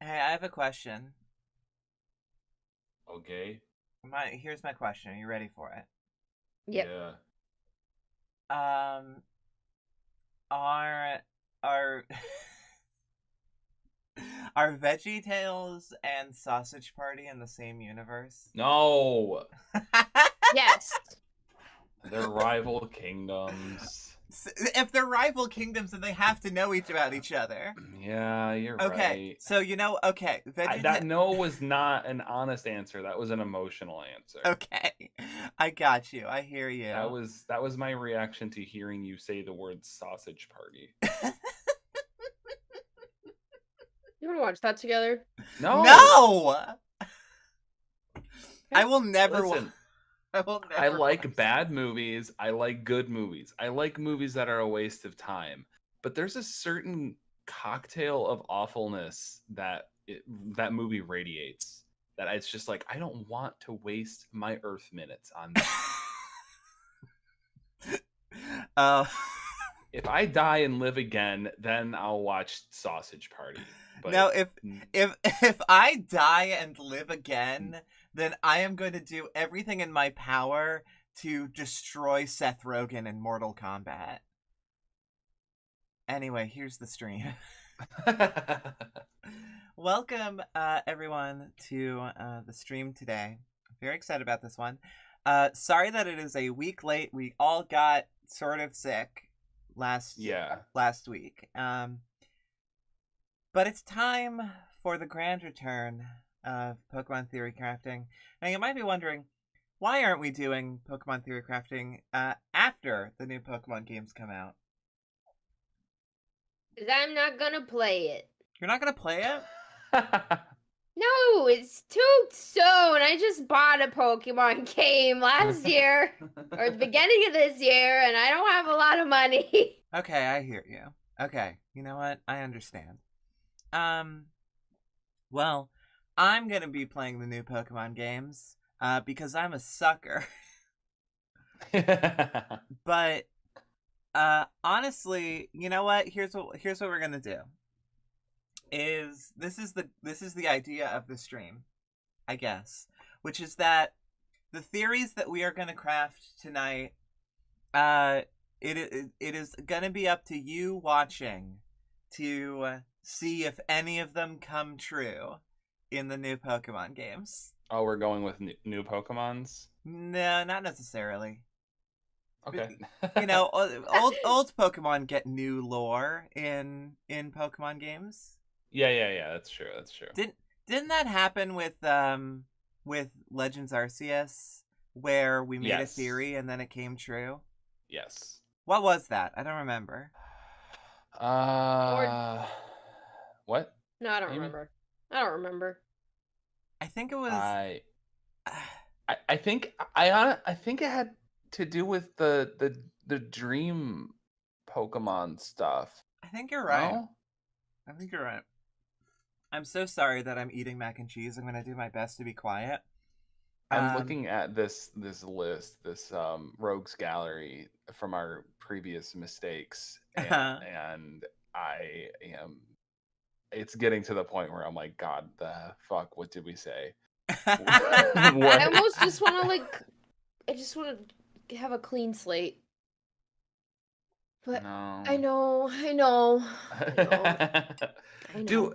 Hey, I have a question. Okay. Here's my question. Are you ready for it? Yep. Yeah. Um, are are Veggie Tales and Sausage Party in the same universe? No, Yes. they're rival kingdoms. If they're rival kingdoms, then they have to know about each other. Yeah, you're Okay, right. so okay, That no was not an honest answer. That was an emotional answer. Okay, I got you. I hear That you. was my reaction to hearing you say the word sausage party. You want to watch that together? No. No, I will never. Listen, I will I never like watch. bad movies. I like good movies. I like movies that are a waste of time. But there's a certain cocktail of awfulness that movie radiates. That it's just like I don't want to waste my Earth minutes on that. Uh, If I die and live again, then I'll watch Sausage Party. no, But if I die and live again, then I am going to do everything in my power to destroy Seth Rogen in Mortal Kombat. Anyway, here's the stream. Welcome, everyone, to the stream today. I'm very excited about this one. Sorry that it is a week late. We all got sort of sick last week. But it's time for the grand return of Pokemon Theory Crafting. Now, you might be wondering, why aren't we doing Pokemon Theory Crafting after the new Pokemon games come out? Because I'm not going to play it. You're not going to play it? No, it's too soon. I just bought a Pokemon game last year, or at the beginning of this year, and I don't have a lot of money. Okay, I hear you. Okay, you know what? I understand. Well, I'm gonna be playing the new Pokemon games, because I'm a sucker. But, honestly, you know what? Here's what we're gonna do. This is the idea of the stream, I guess, which is that the theories that we are gonna craft tonight, it is gonna be up to you watching to see if any of them come true in the new Pokemon games. Oh, we're going with new Pokemons? No, not necessarily. Okay. You know, old Pokemon get new lore in Pokemon games. Yeah. That's true. Didn't that happen with Legends Arceus, where we made a Yes. theory and then it came true? Yes. What was that? I don't remember. What? No, I don't Amy? remember. I don't remember. I think it was. I think it had to do with the dream Pokemon stuff. I think you're right. No? I think you're right. I'm so sorry that I'm eating mac and cheese. I'm gonna do my best to be quiet. I'm looking at this list, this rogues gallery from our previous mistakes, and I am. It's getting to the point where I'm like, God, the fuck, what did we say? I almost just want to I just want to have a clean slate. But No. I know.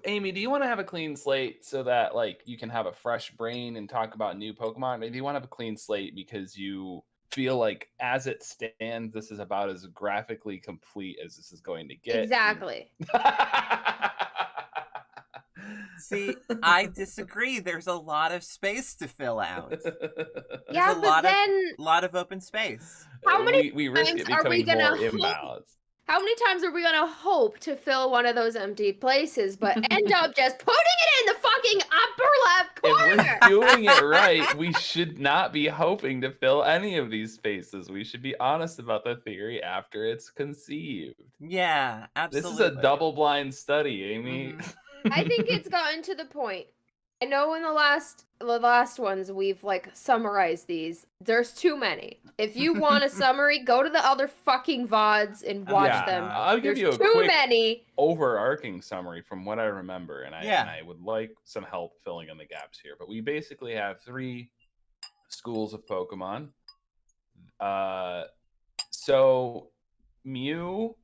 Amy, do you want to have a clean slate so that like you can have a fresh brain and talk about new Pokemon? Maybe you want to have a clean slate because you feel like as it stands, this is about as graphically complete as this is going to get. Exactly. See, I disagree. There's a lot of space to fill out. Yeah, but then a lot of open space. How many we risk it times are we becoming gonna more hope- imbalanced. how many times are we gonna hope to fill one of those empty places, but end up just putting it in the fucking upper left corner? If we're doing it right, we should not be hoping to fill any of these spaces. We should be honest about the theory after it's conceived. Yeah, absolutely. This is a double-blind study, Amy. Mm-hmm. I think it's gotten to the point, I know in the last ones we've like summarized these. There's too many. If you want a summary, go to the other fucking VODs and Oh, watch Yeah, them. I'll give There's you a too quick many. overarching summary from what I remember, and Yeah. I would like some help filling in the gaps here. But we basically have 3 schools of Pokemon. So Mew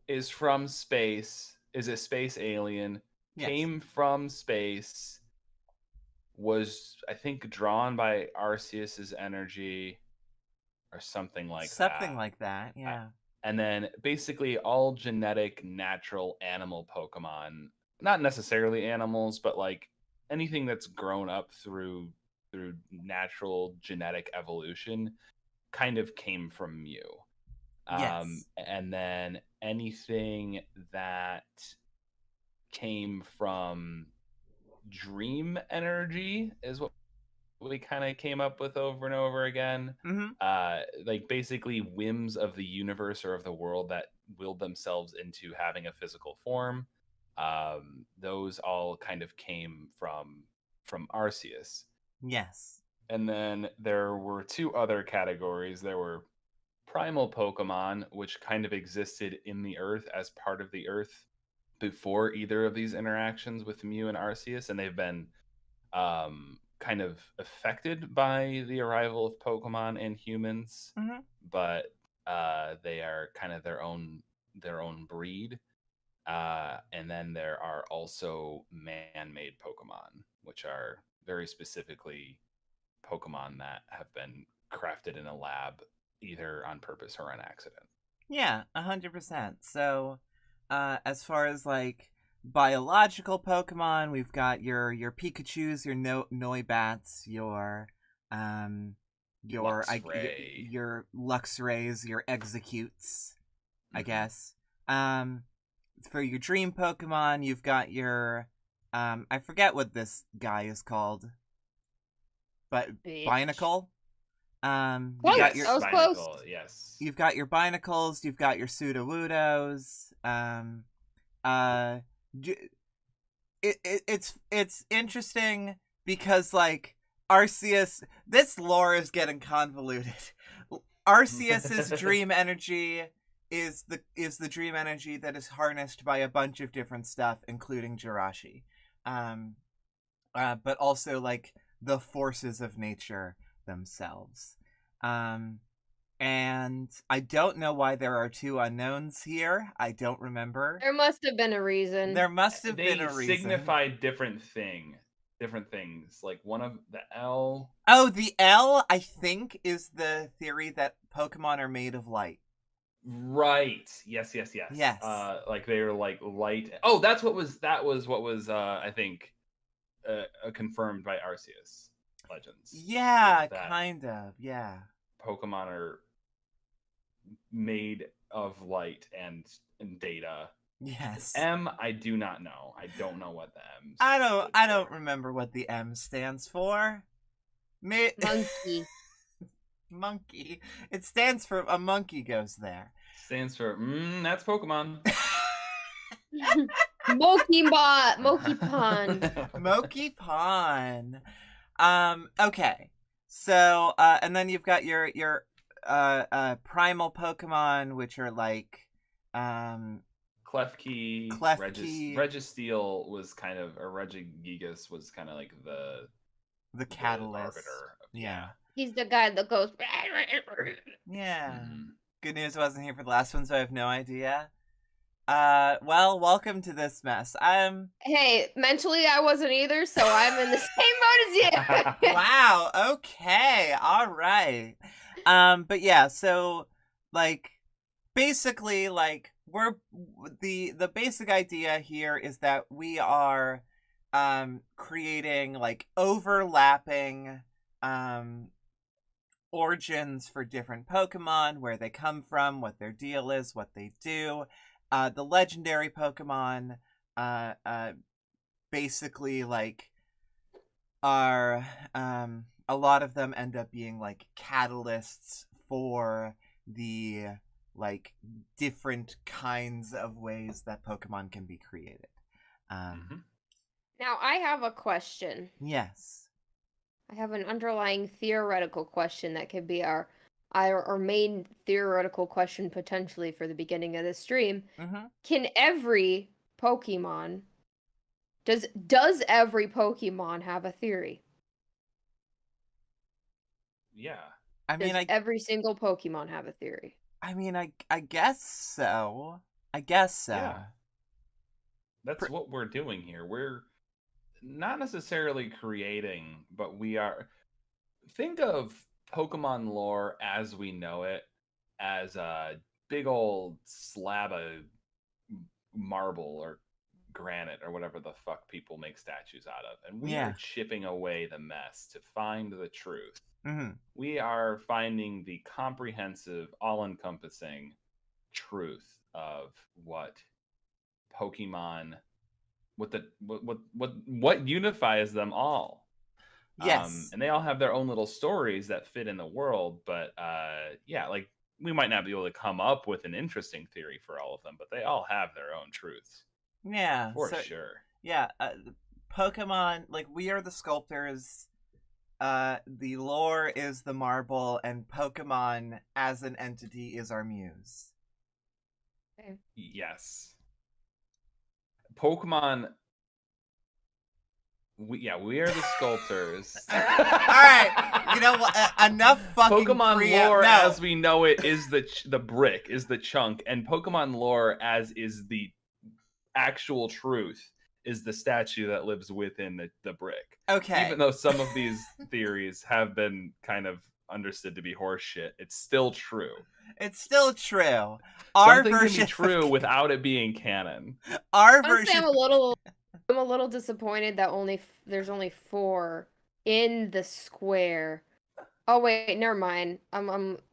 is from space, is a space alien, Yes. came from space, was I think drawn by Arceus's energy or something like that. Something like that, yeah. And then basically all genetic natural animal Pokemon, not necessarily animals, but like anything that's grown up through natural genetic evolution kind of came from Mew. Yes. And then anything that came from dream energy is what we kind of came up with over and over again. Like basically whims of the universe or of the world that willed themselves into having a physical form. Those all kind of came from Arceus. Yes. And then there were 2 other categories. There were primal Pokemon, which kind of existed in the Earth as part of the Earth before either of these interactions with Mew and Arceus, and they've been kind of affected by the arrival of Pokemon and humans, but they are kind of their own breed. And then there are also man-made Pokemon, which are very specifically Pokemon that have been crafted in a lab, either on purpose or on accident. Yeah, 100%. So, as far as like biological Pokemon, we've got your Pikachu's, your Noibats, your Luxray. your Luxrays, your Executes, I guess. For your dream Pokemon, you've got your I forget what this guy is called, but Binacle. Close. You got your I was close. Yes. You've got your Binacles, you've got your Sudowoodos. It's interesting because like Arceus, this lore is getting convoluted. Arceus's dream energy is the dream energy that is harnessed by a bunch of different stuff, including Jirachi, but also like the forces of nature themselves. And I don't know why there are 2 unknowns here. I don't remember. There must have been a reason. There must have been a reason. They signify different things. Like one of the L. Oh, the L, I think, is the theory that Pokemon are made of light. Right. Yes. Yes. Like they're like light. Oh, that was what was I think confirmed by Arceus Legends. Yeah, kind of. Yeah. Pokemon are made of light and data. Yes. M, I do not know. I don't know what the M. I don't remember what the M stands for. Monkey. Monkey. It stands for a monkey goes there. Stands for that's Pokemon. Mokemon. Mokepon. Okay. So and then you've got your primal Pokemon, which are like Klefki, Registeel was kind of, or Regigigas was kind of like the catalyst. Arbiter. Yeah. He's the guy that goes. Yeah. Good news, I wasn't here for the last one, so I have no idea. Well, welcome to this mess. Hey, mentally I wasn't either, so I'm in the same mode as you. Wow. Okay. All right. But yeah. So, like, basically, like, we're the basic idea here is that we are, creating like overlapping, origins for different Pokemon, where they come from, what their deal is, what they do. The legendary Pokemon, basically like are, a lot of them end up being like catalysts for the like different kinds of ways that Pokemon can be created. Now, I have a question. Yes. I have an underlying theoretical question that could be our main theoretical question potentially for the beginning of the stream. Mm-hmm. Can every Pokemon does every Pokemon have a theory? Yeah. I mean, Does every single Pokemon have a theory? I guess so. I guess so. Yeah. That's what we're doing here. We're not necessarily creating, but we are. Think of Pokemon lore as we know it as a big old slab of marble or granite or whatever the fuck people make statues out of. And we Yeah. are chipping away the mess to find the truth. Mm-hmm. We are finding the comprehensive, all encompassing truth of what Pokemon, what unifies them all. Yes. And they all have their own little stories that fit in the world, but yeah, like we might not be able to come up with an interesting theory for all of them, but they all have their own truths. Yeah. For So sure. yeah, Pokemon, like, we are the sculptors. The lore is the marble, and Pokemon as an entity is our muse. Yes. Pokemon. We are the sculptors. All right, you know what? Enough fucking Pokemon lore as we know it is the brick, is the chunk, and Pokemon lore as is the actual truth is the statue that lives within the brick. Okay. Even though some of these theories have been kind of understood to be horseshit, it's still true. It's still true. Something can be true without it being canon. Our Honestly, version. I'm a little disappointed that there's only 4 in the square. Oh wait, never mind.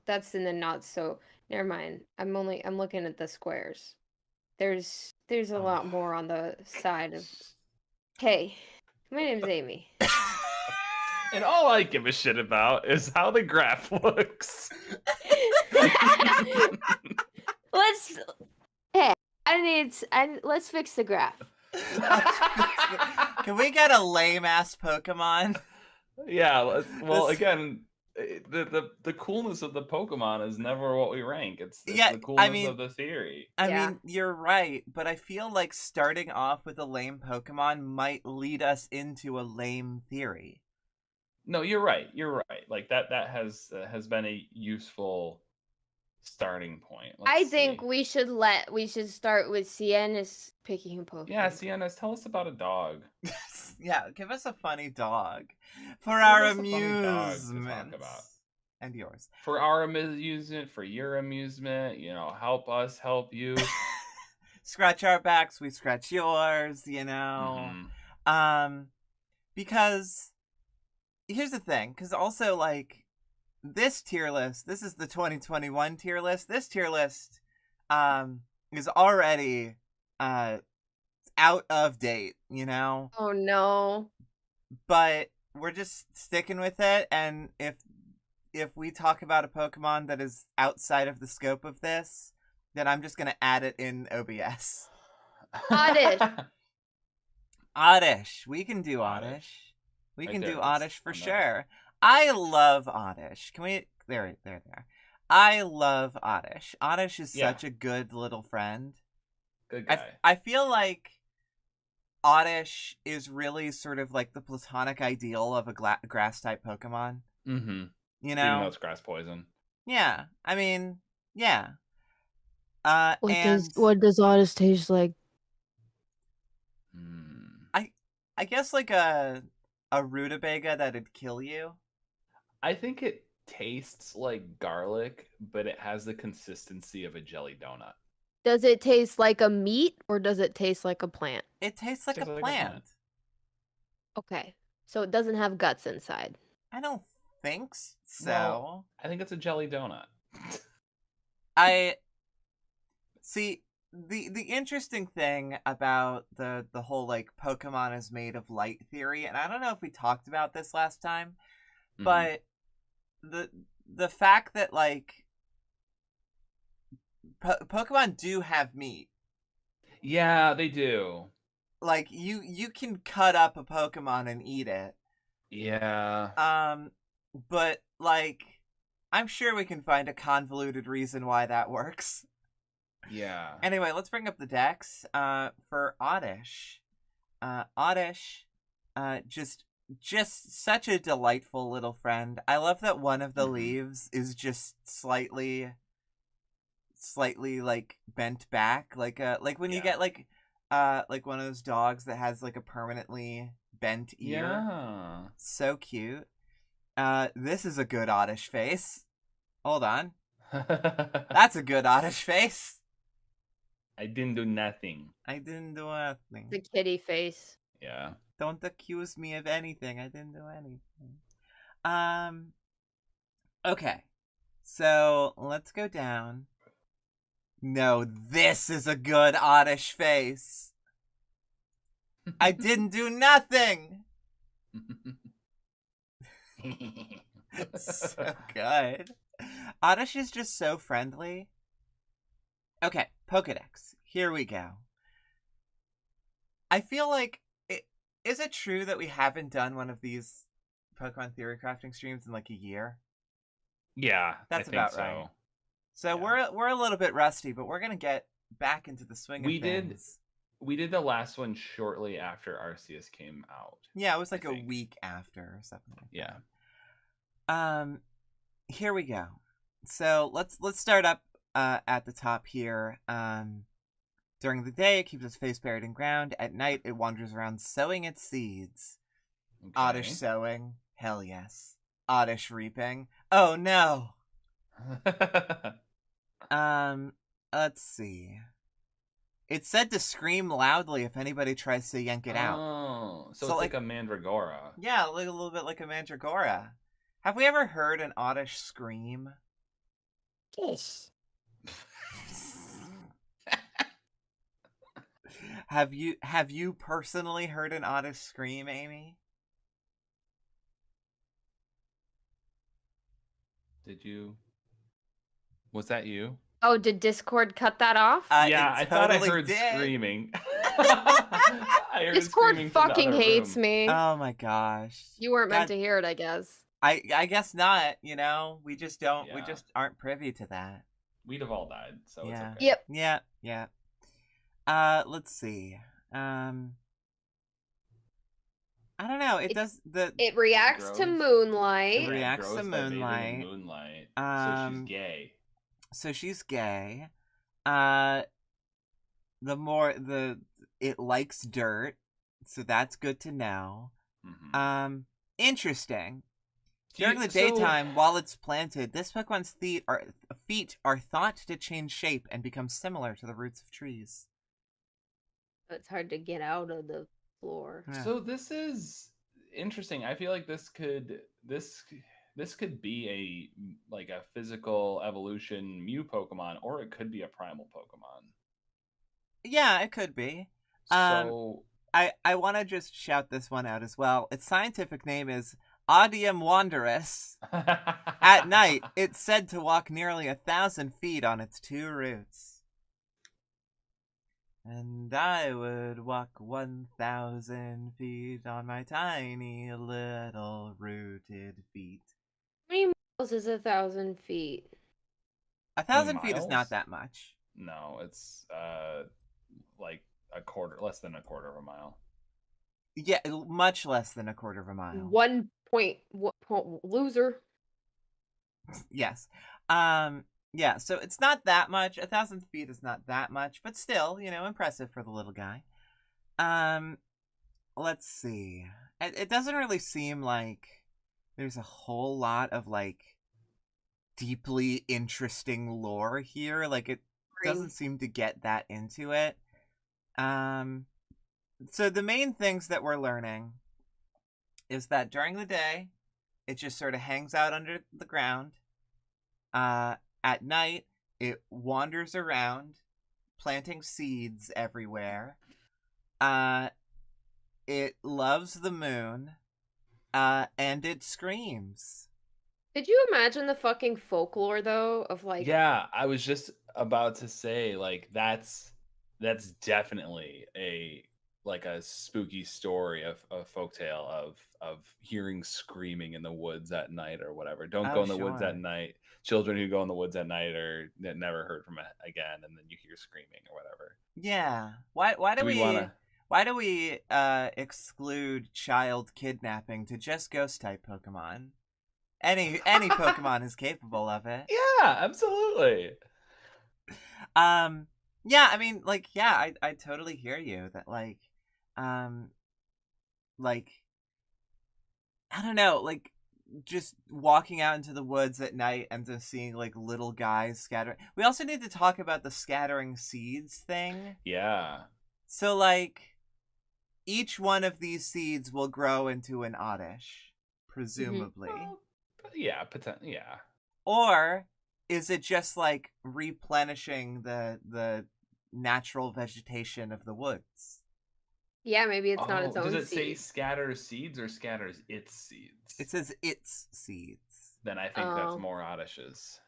That's in the not so. Never mind. I'm looking at the squares. There's a lot more on the side of. Hey, my name's Amy. And all I give a shit about is how the graph looks. Let's fix the graph. Can we get a lame ass Pokemon? Yeah, again, the coolness of the Pokemon is never what we rank. It's the coolness of the theory. I mean, you're right, but I feel like starting off with a lame Pokemon might lead us into a lame theory. No, you're right. Like that has been a useful starting point. I think we should start with Sienna's picking a Pokemon. Yeah, Sienna, tell us about a dog. Yeah, give us a funny dog for our amusement and yours. For our amusement, for your amusement, help us help you. Scratch our backs, we scratch yours, because here's the thing, because also, like, this tier list, this is the 2021 tier list. This tier list is already out of date, Oh no. But we're just sticking with it, and if we talk about a Pokemon that is outside of the scope of this, then I'm just going to add it in OBS. Oddish. Oddish. We can do Oddish. We can do Oddish for sure. I love Oddish. Can we... There. I love Oddish. Oddish is such a good little friend. Good guy. I feel like Oddish is really sort of like the platonic ideal of a grass-type Pokemon. Mm-hmm. Even though it's grass poison. Yeah. I mean, yeah. What does Oddish taste like? I guess like a rutabaga that'd kill you. I think it tastes like garlic, but it has the consistency of a jelly donut. Does it taste like a meat or does it taste like a plant? It tastes like a plant. Okay. So it doesn't have guts inside. I don't think so. Well, I think it's a jelly donut. I see the interesting thing about the whole like Pokemon is made of light theory, and I don't know if we talked about this last time, but the fact that like Pokemon do have meat. Yeah, they do. Like you can cut up a Pokemon and eat it. Yeah. But like I'm sure we can find a convoluted reason why that works. Yeah. Anyway, let's bring up the decks. For Oddish. Oddish, just such a delightful little friend. I love that one of the leaves is just slightly like bent back, like when you get like one of those dogs that has like a permanently bent ear. Yeah. So cute. This is a good Oddish face. Hold on. That's a good Oddish face. I didn't do nothing. I didn't do anything. The kitty face. Yeah. Don't accuse me of anything. I didn't do anything. Okay. So let's go down. No, this is a good Oddish face. I didn't do nothing. So good. Oddish is just so friendly. Okay, Pokedex. Here we go. I feel like is it true that we haven't done one of these Pokemon theory crafting streams in like a year? Yeah, That's I think about so. right. So Yeah. we're a little bit rusty, but we're gonna get back into the swing of things. We did the last one shortly after Arceus came out. Yeah, it was like I a think. week after or something like Yeah. that. Here we go. So let's start up at the top here. During the day, it keeps its face buried in ground. At night, it wanders around sowing its seeds. Okay. Oddish sowing. Hell yes. Oddish reaping. Oh no. Let's see. It's said to scream loudly if anybody tries to yank it out. Oh, so So, it's like- like a Mandragora. Yeah, like a little bit like a Mandragora. Have we ever heard an Oddish scream? Yes. Have you personally heard an Oddish scream, Amy? Did you? Was that you? Oh, did Discord cut that off? Yeah, it I thought I totally heard did. screaming. I heard Discord screaming from the fucking other hates room. me. Oh my gosh. You weren't meant God, to hear it, I guess. I guess not, you know? We just don't we Yeah. just aren't privy to that. We'd have all died, so Yeah. it's okay. Yep. Yeah. Let's see. I don't know. It does the It reacts to grows. moonlight. It reacts grows to by bathing in moonlight. moonlight. So she's gay. So she's gay. It likes dirt, so that's good to know. Mm-hmm. Interesting. During the daytime, while it's planted, this Pokemon's feet are thought to change shape and become similar to the roots of trees. It's hard to get out of the floor. Yeah. So this is interesting. I feel like this could be a physical evolution Mew Pokemon, or it could be a primal Pokemon. Yeah, it could be. So I want to just shout this one out as well. Its scientific name is Odium wanderus. At night, it's said to walk nearly 1,000 feet on its two roots. And I would walk 1,000 feet on my tiny little rooted feet. How many miles is 1,000 feet? 1,000 feet is miles? not that much. No, it's like less than a quarter of a mile. Yeah, much less than a quarter of a mile. 1 point, loser. Yes. Yeah, so it's not that much. 1,000 feet is not that much, but still, impressive for the little guy. Let's see. It doesn't really seem like there's a whole lot of, deeply interesting lore here. Like, it doesn't seem to get that into it. So the main things that we're learning is that during the day, it just sort of hangs out under the ground. At night, it wanders around, planting seeds everywhere. It loves the moon, and it screams. Could you imagine the fucking folklore, though, of, Yeah, I was just about to say, that's definitely like a spooky story of a folktale of hearing screaming in the woods at night or whatever. Don't go Oh, in the woods sure. at night. Children who go in the woods at night are never heard from it again, and then you hear screaming or whatever. Yeah. Why do Do we want to? exclude child kidnapping to just ghost type Pokemon? Any Pokemon is capable of it. Yeah, absolutely. Yeah, I mean, like, yeah, I totally hear you that, um like, I don't know, like, just walking out into the woods at night and just seeing like little guys scattering. We also need to talk about the scattering seeds thing. Yeah. So like each one of these seeds will grow into an oddish, presumably. Well, yeah, yeah. Or is it just like replenishing the natural vegetation of the woods? Yeah, maybe it's not its own Does it say seed. scatters seeds or scatters its seeds? It says its seeds. Then I think that's Oh. more oddishes.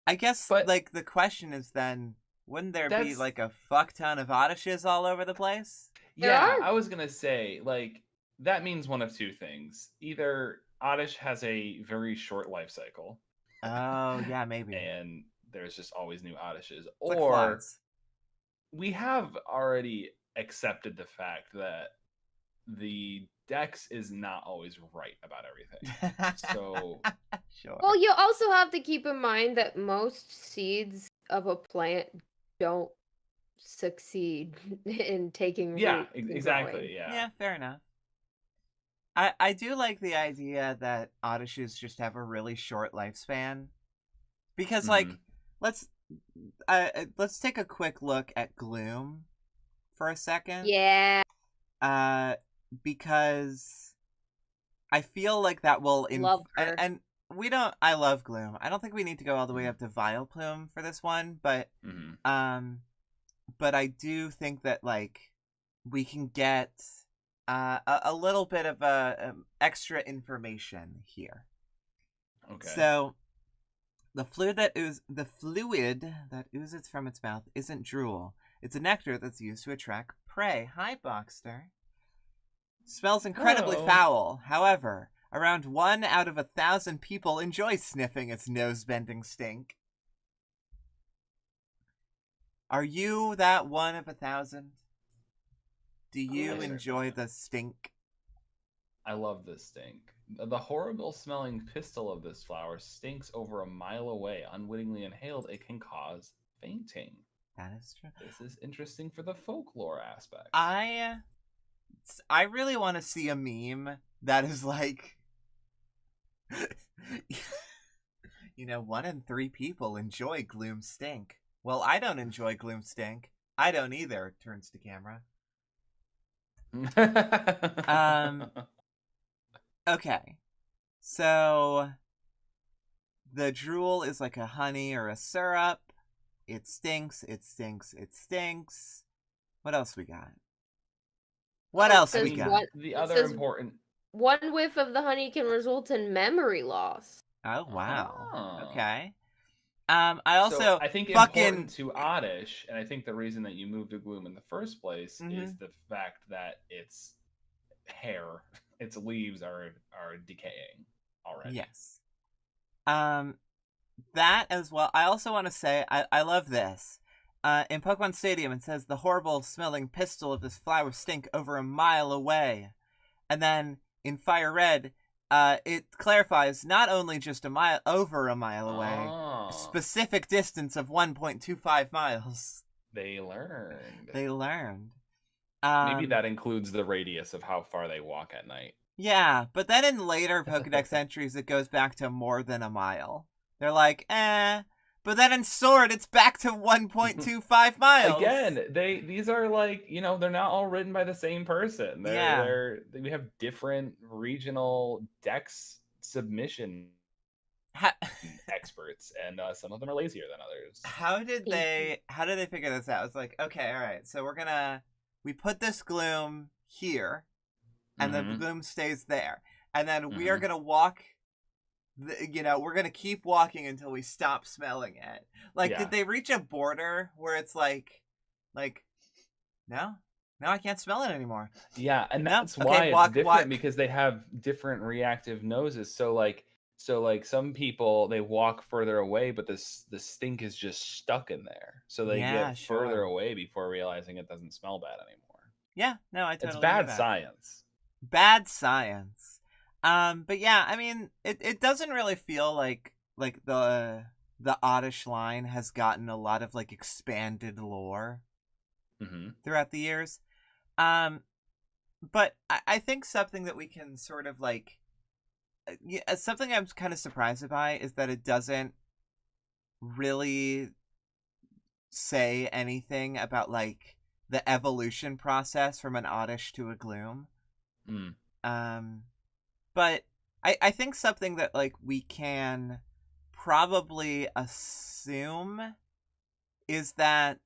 I guess But like the question is then, wouldn't there be that's like a fuck ton of oddishes all over the place? There yeah. are. I was gonna say like that means one of two things. Either oddish has a very short life cycle, Oh yeah, maybe. and there's just always new oddishes, It's like or flies. we have already accepted the fact that the dex is not always right about everything. So Sure. Well, you also have to keep in mind that most seeds of a plant don't succeed in taking yeah, root and exactly. growing. Yeah. Yeah, fair enough. I do like the idea that oddishes just have a really short lifespan, because like Mhm. let's take a quick look at Gloom for a second. Yeah. Because I feel like that will Love her. and we don't. I love Gloom. I don't think we need to go all the way Mhm. up to Vileplume for this one, but Mhm. but I do think that like we can get a little bit of extra information here. Okay. So the fluid that oozes from its mouth isn't drool. It's a nectar that's used to attract prey. Hi, Boxster. Smells incredibly Hello. foul. However, around 1 out of 1,000 people enjoy sniffing its nose-bending stink. Are you that 1 of 1,000? Do you Yes, enjoy sir. the stink? I love this stink. The horrible smelling pistil of this flower stinks over a mile away. Unwittingly inhaled, it can cause fainting. That is true. This is interesting for the folklore aspect. I really want to see a meme that is like, 1 in 3 people enjoy Gloom stink. Well, I don't enjoy Gloom stink. I don't either. Turns to camera. Okay. So the drool is like a honey or a syrup. It stinks, it stinks, it stinks. What else we got? What else says we got? what- The it other says- important. One whiff of the honey can result in memory loss. Oh wow. Oh. Okay. I also So I think fucking important to oddish, and I think the reason that you moved to Gloom in the first place is the fact that its hair, its leaves are decaying already. Yes. That as well. I also want to say I love this. In Pokemon Stadium, it says the horrible smelling pistil of this flower stink over a mile away, and then in Fire Red, it clarifies not only just over a mile away, a specific distance of 1.25 miles. They learned. Maybe that includes the radius of how far they walk at night. Yeah, but then in later Pokedex entries, it goes back to more than a mile. They're like, but then in Sword, it's back to 1.25 miles. Again, these are like, they're not all written by the same person. We have different regional dex submission experts, and some of them are lazier than others. How did they figure this out? It's like, okay, all right, so we put this Gloom here, and the Gloom stays there, and then we are gonna walk. We're gonna keep walking until we stop smelling it. Like, did they reach a border where it's like, no, Now I can't smell it anymore. Yeah, and No? that's Okay, why it's walk- different because they have different reactive noses. So like some people they walk further away, but the stink is just stuck in there. So they Yeah, get further sure. away before realizing it doesn't smell bad anymore. Yeah, no, I It's totally get bad that. science. Bad science. But yeah, I mean, it doesn't really feel like the Oddish line has gotten a lot of like expanded lore throughout the years. But I think something that we can sort of like, something I'm kind of surprised by is that it doesn't really say anything about like the evolution process from an Oddish to a Gloom. Mm. But I think something that like we can probably assume is that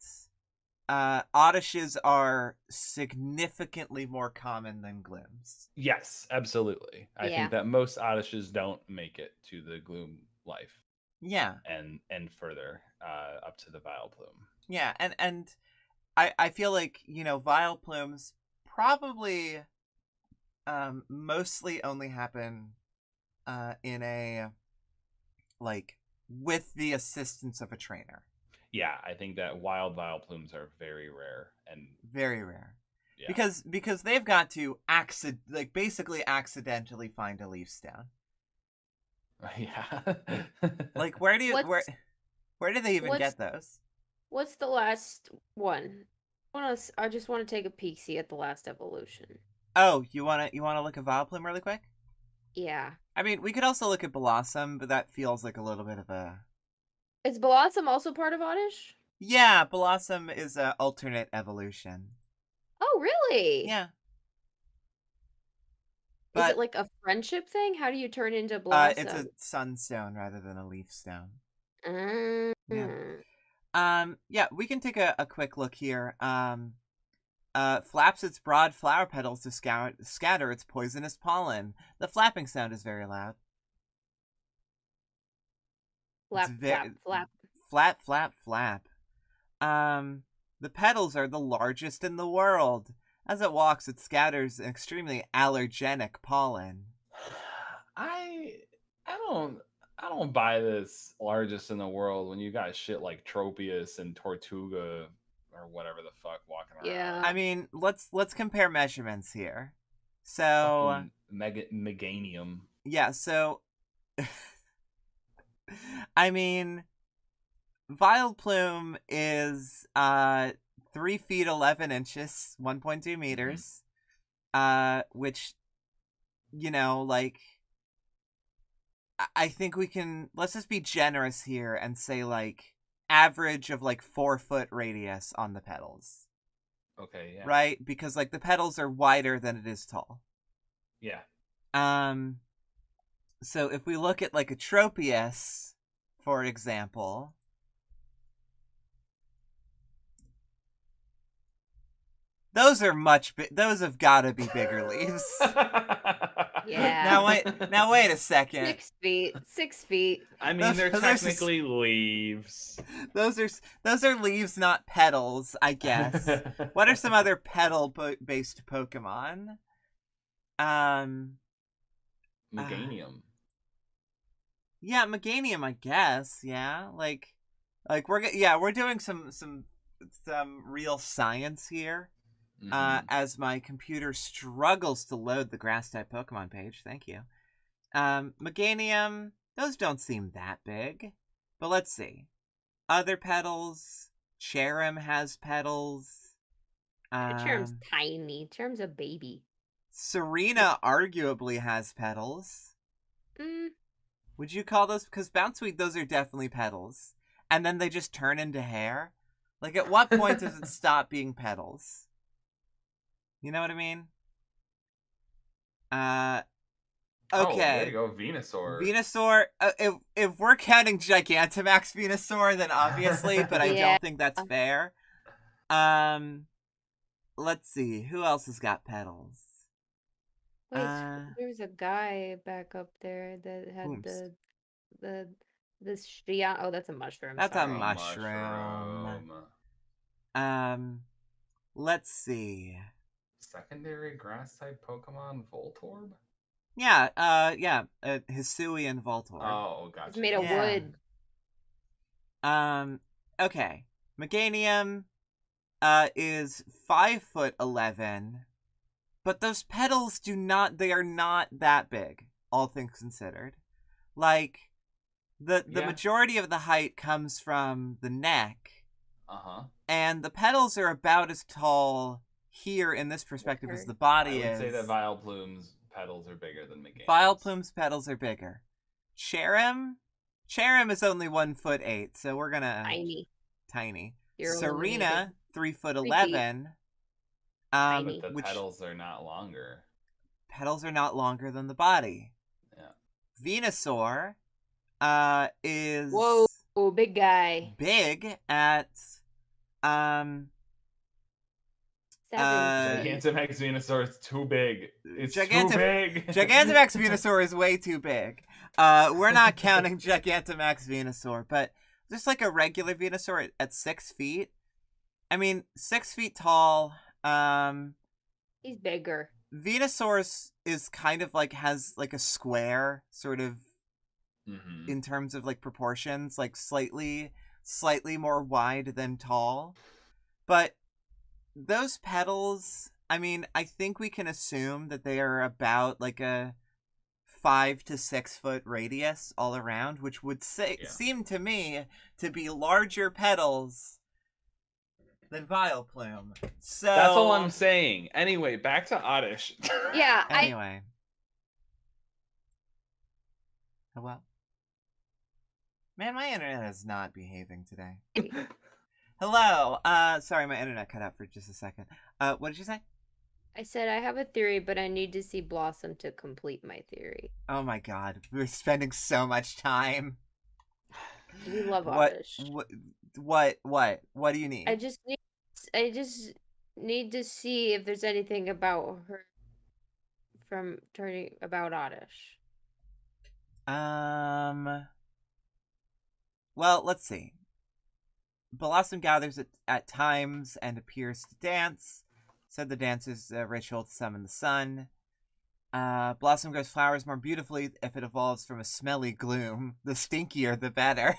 Oddishes are significantly more common than Glooms. Yes, absolutely. I Yeah. think that most Oddishes don't make it to the Gloom life. Yeah. And further up to the Vile Plume. Yeah, and I feel like, you know, Vile Plumes probably mostly only happen in a like with the assistance of a trainer. Yeah, I think that wild Vile Plumes are very rare and very rare. yeah. Because they've got to basically accidentally find a leaf stone. Yeah. Like where do they even get those? What's the last one? I just want to take a peek, see at the last evolution. Oh, you wanna look at Vileplume really quick? Yeah. I mean, we could also look at Blossom, but that feels like a little bit of a. Is Blossom also part of Oddish? Yeah, Blossom is a alternate evolution. Oh, really? Yeah. Is it like a friendship thing? How do you turn into Blossom? It's a sunstone rather than a leaf stone. Yeah. Yeah, we can take a quick look here. Flaps its broad flower petals to scatter its poisonous pollen. The flapping sound is very loud. Flap, flap, flap. Flap, flap, flap. The petals are the largest in the world. As it walks, it scatters an extremely allergenic pollen. I don't buy this largest in the world when you got shit like Tropius and Tortuga or whatever the fuck walking around. Yeah. I mean, let's compare measurements here. So Meganium. Yeah, so I mean, Vileplume is 3 feet 11 inches, 1.2 meters. Which, you know, like, I think we can, let's just be generous here and say like average of like 4 foot radius on the petals. Okay, yeah. Right? Because like the petals are wider than it is tall. Yeah. So if we look at like a Tropius, for example, those have got to be bigger leaves. Yeah. Now wait a second. 6 feet. 6 feet. I mean, they're technically leaves. Those are leaves, not petals, I guess. What are some other petal-based Pokemon? Meganium. Yeah, Meganium, I guess. Yeah, like we're doing some real science here. As my computer struggles to load the grass type Pokemon page. Thank you. Meganium, those don't seem that big. But let's see. Other petals. Cherim has petals. Cherim's tiny. Cherim's a baby. Serena arguably has petals. Would you call those? Because Bounsweet, those are definitely petals. And then they just turn into hair. Like, at what point does it stop being petals? You know what I mean? Okay. Oh, there you go, Venusaur. Venusaur. If we're counting Gigantamax Venusaur, then obviously, but I don't think that's fair. Let's see. Who else has got petals? Wait, there's a guy back up there that had this oh, that's a mushroom. That's sorry. a mushroom. Let's see. secondary grass type Pokemon Voltorb? Yeah, Hisui and Voltorb. Oh, gotcha. It's made of Yeah. wood. Okay. Meganium is 5'11", but those petals they are not that big, all things considered. Like, the Yeah. majority of the height comes from the neck, and the petals are about as tall here in this perspective as the body is. I would say that Vileplume's petals are bigger than Meganium's. Vileplume's petals are bigger. Cherim is only 1'8", so we're gonna tiny. You're Serena, 3'11". Tiny. But the petals are not longer. Petals are not longer than the body. Yeah. Venusaur is whoa, big guy. Big at 7. Gigantamax Venusaur is too big. It's too big. Gigantamax Venusaur is way too big. We're not counting Gigantamax Venusaur, but just like a regular Venusaur at 6 feet. I mean, 6 feet tall. He's bigger. Venusaur is kind of like has like a square sort of in terms of like proportions, like slightly more wide than tall. But those petals, I mean, I think we can assume that they are about like a 5 to 6 foot radius all around, which would seem to me to be larger petals than Vileplume. So that's all I'm saying. Anyway, back to Oddish. Yeah. Anyway. Hello? Man, my internet is not behaving today. Hello. Sorry, my internet cut out for just a second. What did you say? I said I have a theory, but I need to see Blossom to complete my theory. Oh my god, we're spending so much time. We love Oddish. What do you need? I just need to see if there's anything about her from turning about Oddish. Well, let's see. Blossom gathers at times and appears to dance. Said the dance is a ritual to summon the sun. Blossom grows flowers more beautifully if it evolves from a smelly gloom. The stinkier, the better.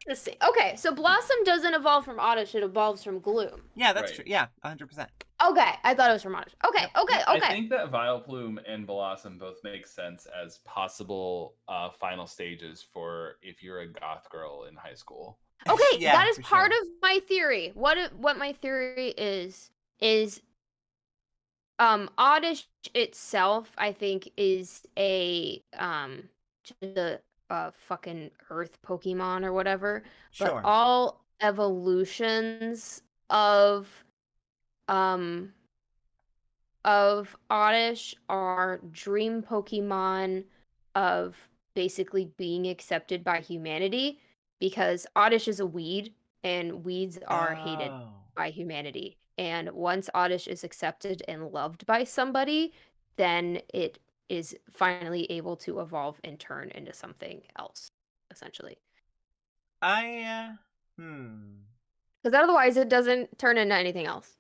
Interesting. Okay, so Blossom doesn't evolve from Oddish, it evolves from Gloom. Yeah, that's true. Yeah, 100%. Okay, I thought it was from Oddish. Okay. I think that Vileplume and Blossom both make sense as possible final stages for if you're a goth girl in high school. Okay, Yeah, that is for part sure. of my theory. What my theory is Oddish itself, I think, is a just a fucking earth Pokemon or whatever. Sure. But all evolutions of Oddish are dream Pokemon of basically being accepted by humanity, because Oddish is a weed and weeds are hated by humanity. And once Oddish is accepted and loved by somebody, then it is finally able to evolve and turn into something else, essentially. Because otherwise it doesn't turn into anything else.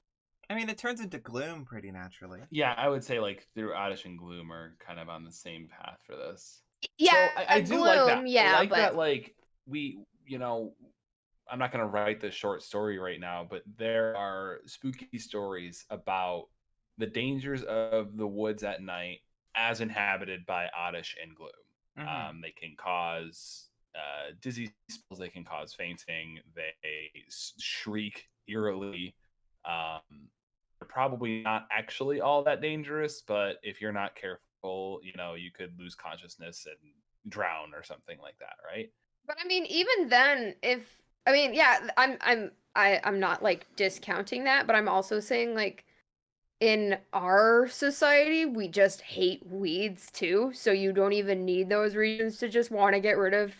I mean, it turns into Gloom pretty naturally. Yeah, I would say like through Oddish and Gloom are kind of on the same path for this. Yeah, so I do Gloom, like that. Yeah, I like but that. Like I'm not gonna write this short story right now, but there are spooky stories about the dangers of the woods at night as inhabited by Oddish and Gloom. They can cause dizzy spells. They can cause fainting. They shriek eerily. They're probably not actually all that dangerous, but if you're not careful, you could lose consciousness and drown or something like that, right? But I mean, even then, I'm not like discounting that, but I'm also saying like in our society, we just hate weeds too, so you don't even need those reasons to just want to get rid of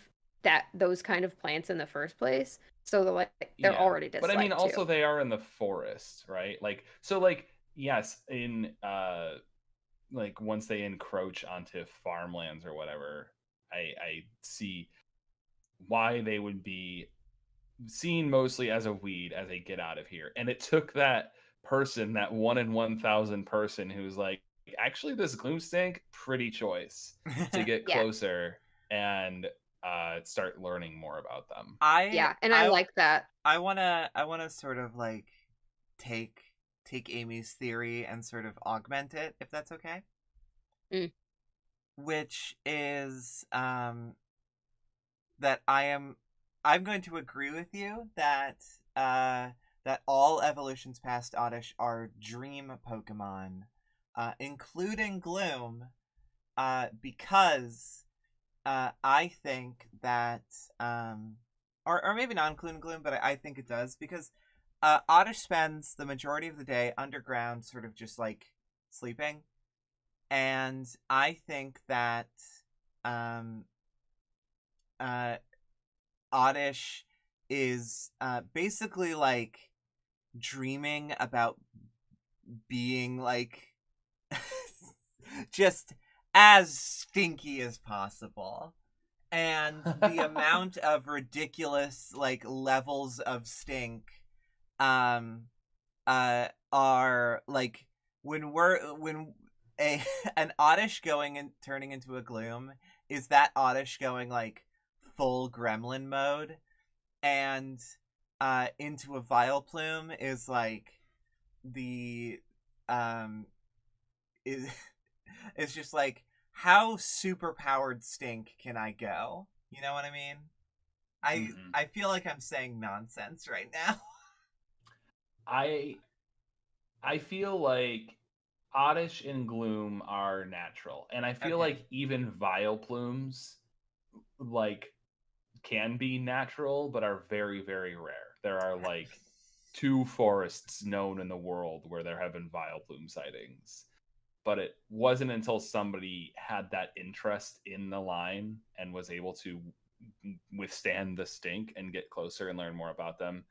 those kind of plants in the first place. So they're already disliked. But I mean, also too. they are in the forest, right? Yes, in once they encroach onto farmlands or whatever, I see why they would be seen mostly as a weed as they get out of here. And it took that person, that 1 in 1,000 person who's like, actually, this gloom stink, pretty choice, to get Yeah. closer and start learning more about them. Yeah, and I like that. I wanna sort of like take Amy's theory and sort of augment it, if that's okay. Mm. Which is that I'm going to agree with you that that all evolutions past Oddish are dream Pokemon, including Gloom, because I think that or maybe not including Gloom, but I think it does, because Oddish spends the majority of the day underground, sort of just like sleeping, and I think that um, Oddish is basically like dreaming about being like just as stinky as possible. And the amount of ridiculous like levels of stink are like when an Oddish going and turning into a Gloom is that Oddish going like full gremlin mode, and into a Vileplume is like the is it's just like, how super powered stink can I go? You know what I mean? I feel like I'm saying nonsense right now. I feel like Oddish and Gloom are natural, and I feel Okay. like even Vileplumes like can be natural, but are very, very rare. There are like 2 forests known in the world where there have been Vileplume sightings. But it wasn't until somebody had that interest in the line and was able to withstand the stink and get closer and learn more about them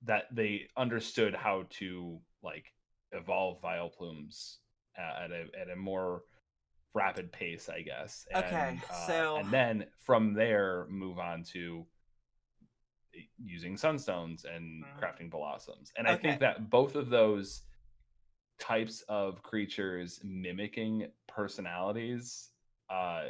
that they understood how to like evolve Vileplumes at a more rapid pace, I guess. Okay, so And then from there move on to using sunstones and crafting blossoms. And I Okay. think that both of those types of creatures mimicking personalities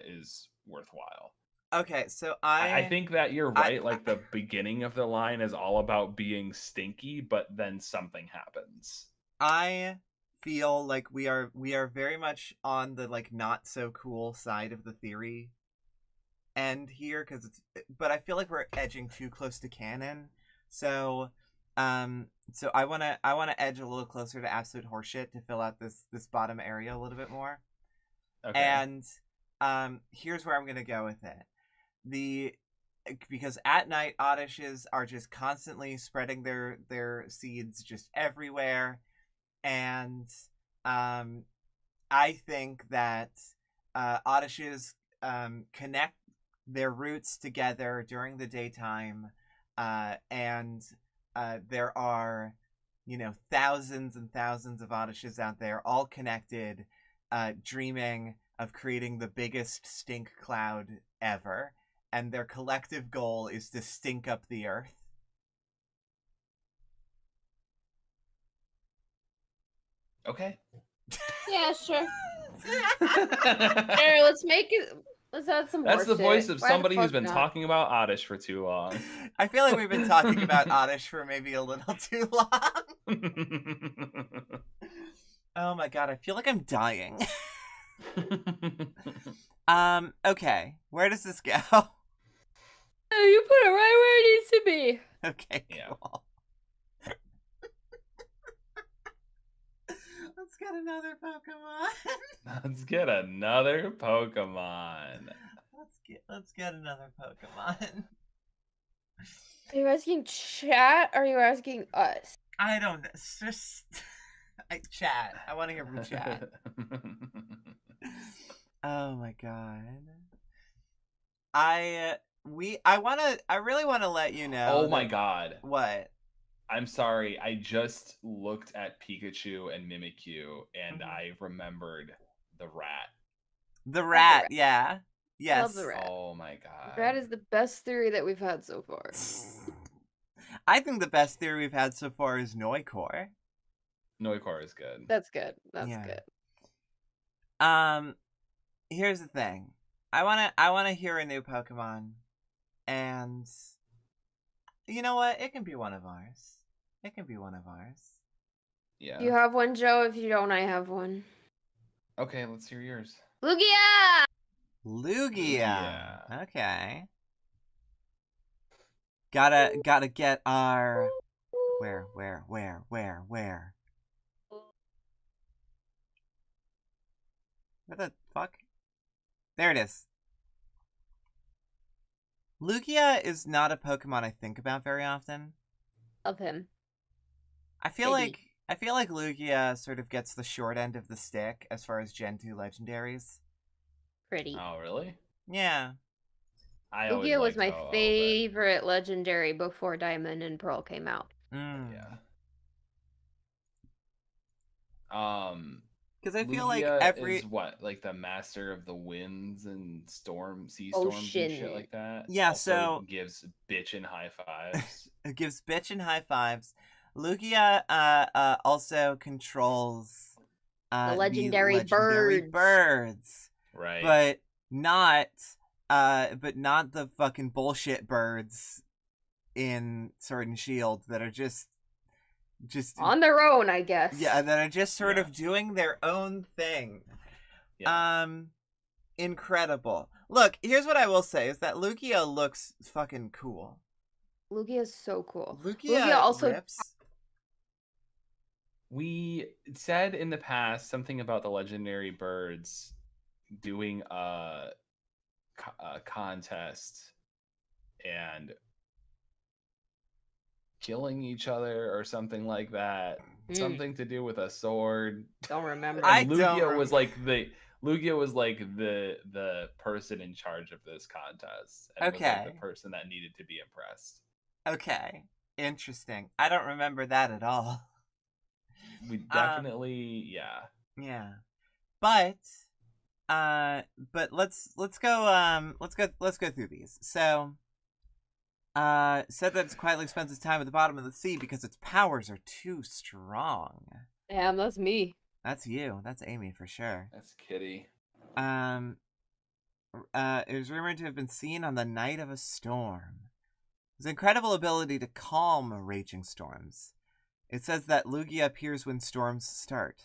is worthwhile. Okay, so I think that you're right. Like the beginning of the line is all about being stinky, but then something happens. I feel like we are very much on the like not so cool side of the theory end here, but I feel like we're edging too close to canon. So so I want to edge a little closer to absolute horseshit to fill out this bottom area a little bit more. Okay. And here's where I'm going to go with it. Because at night Oddishes are just constantly spreading their seeds just everywhere, and I think that Oddishes connect their roots together during the daytime, and there are, thousands and thousands of Oddishes out there, all connected, dreaming of creating the biggest stink cloud ever, and their collective goal is to stink up the earth. Okay. Yeah, sure. Sure, let's make it. Let's add some. That's the voice of Why the somebody who's fuck been not? talking about Oddish for too long. I feel like we've been talking about Oddish for maybe a little too long. Oh my god, I feel like I'm dying. Okay. Where does this go? Oh, you put it right where it needs to be. Okay, Yeah. cool. Let's get another Pokemon. Let's get another Pokemon. Let's get another Pokemon. Are you asking chat? Or are you asking us? I don't know. It's just chat. I want to hear from chat. Oh my god. I really want to let you know. Oh my god. What? I'm sorry. I just looked at Pikachu and Mimikyu and I remembered the rat. The rat, yeah. Yes. Love the rat. Oh my god. Rat is the best theory that we've had so far. I think the best theory we've had so far is Noikor. Noikor is good. That's good. That's Yeah. good. Here's the thing. I wanna hear a new Pokemon, and you know what? It can be one of ours. It can be one of ours. Yeah. You have one, Joe? If you don't, I have one. Okay, let's hear yours. Lugia! Lugia. Okay. Gotta get our where? Where the fuck? There it is. Lugia is not a Pokemon I think about very often. Of him. I feel Maybe. like Lugia sort of gets the short end of the stick as far as Gen 2 legendaries. Pretty. Oh, really? Yeah. I always Lugia was liked my Ho-Oh, favorite legendary before Diamond and Pearl came out. Mm. Yeah. Because I feel Lugia like every is what, like the master of the winds and sea storms Ocean. and shit like that. Yeah, also so gives bitchin' high fives. it gives bitchin' high fives. Lugia also controls The legendary birds. Right. But not the fucking bullshit birds in Sword and Shield that are just on their own, I guess. Yeah, that are just sort of doing their own thing. Yeah. Incredible. Look, here's what I will say is that Lugia looks fucking cool. Lugia is so cool. Lugia also rips. We said in the past something about the legendary birds doing a contest and killing each other or something like that. Something to do with a sword. Don't remember. And Lugia was like the person in charge of this contest. And was like the person that needed to be impressed. Okay. Interesting. I don't remember that at all. We definitely Yeah. But let's go through these. So said that it quietly spends its time at the bottom of the sea because its powers are too strong. Damn, that's me. That's you. That's Amy for sure. That's Kitty. It was rumored to have been seen on the night of a storm. His incredible ability to calm raging storms. It says that Lugia appears when storms start.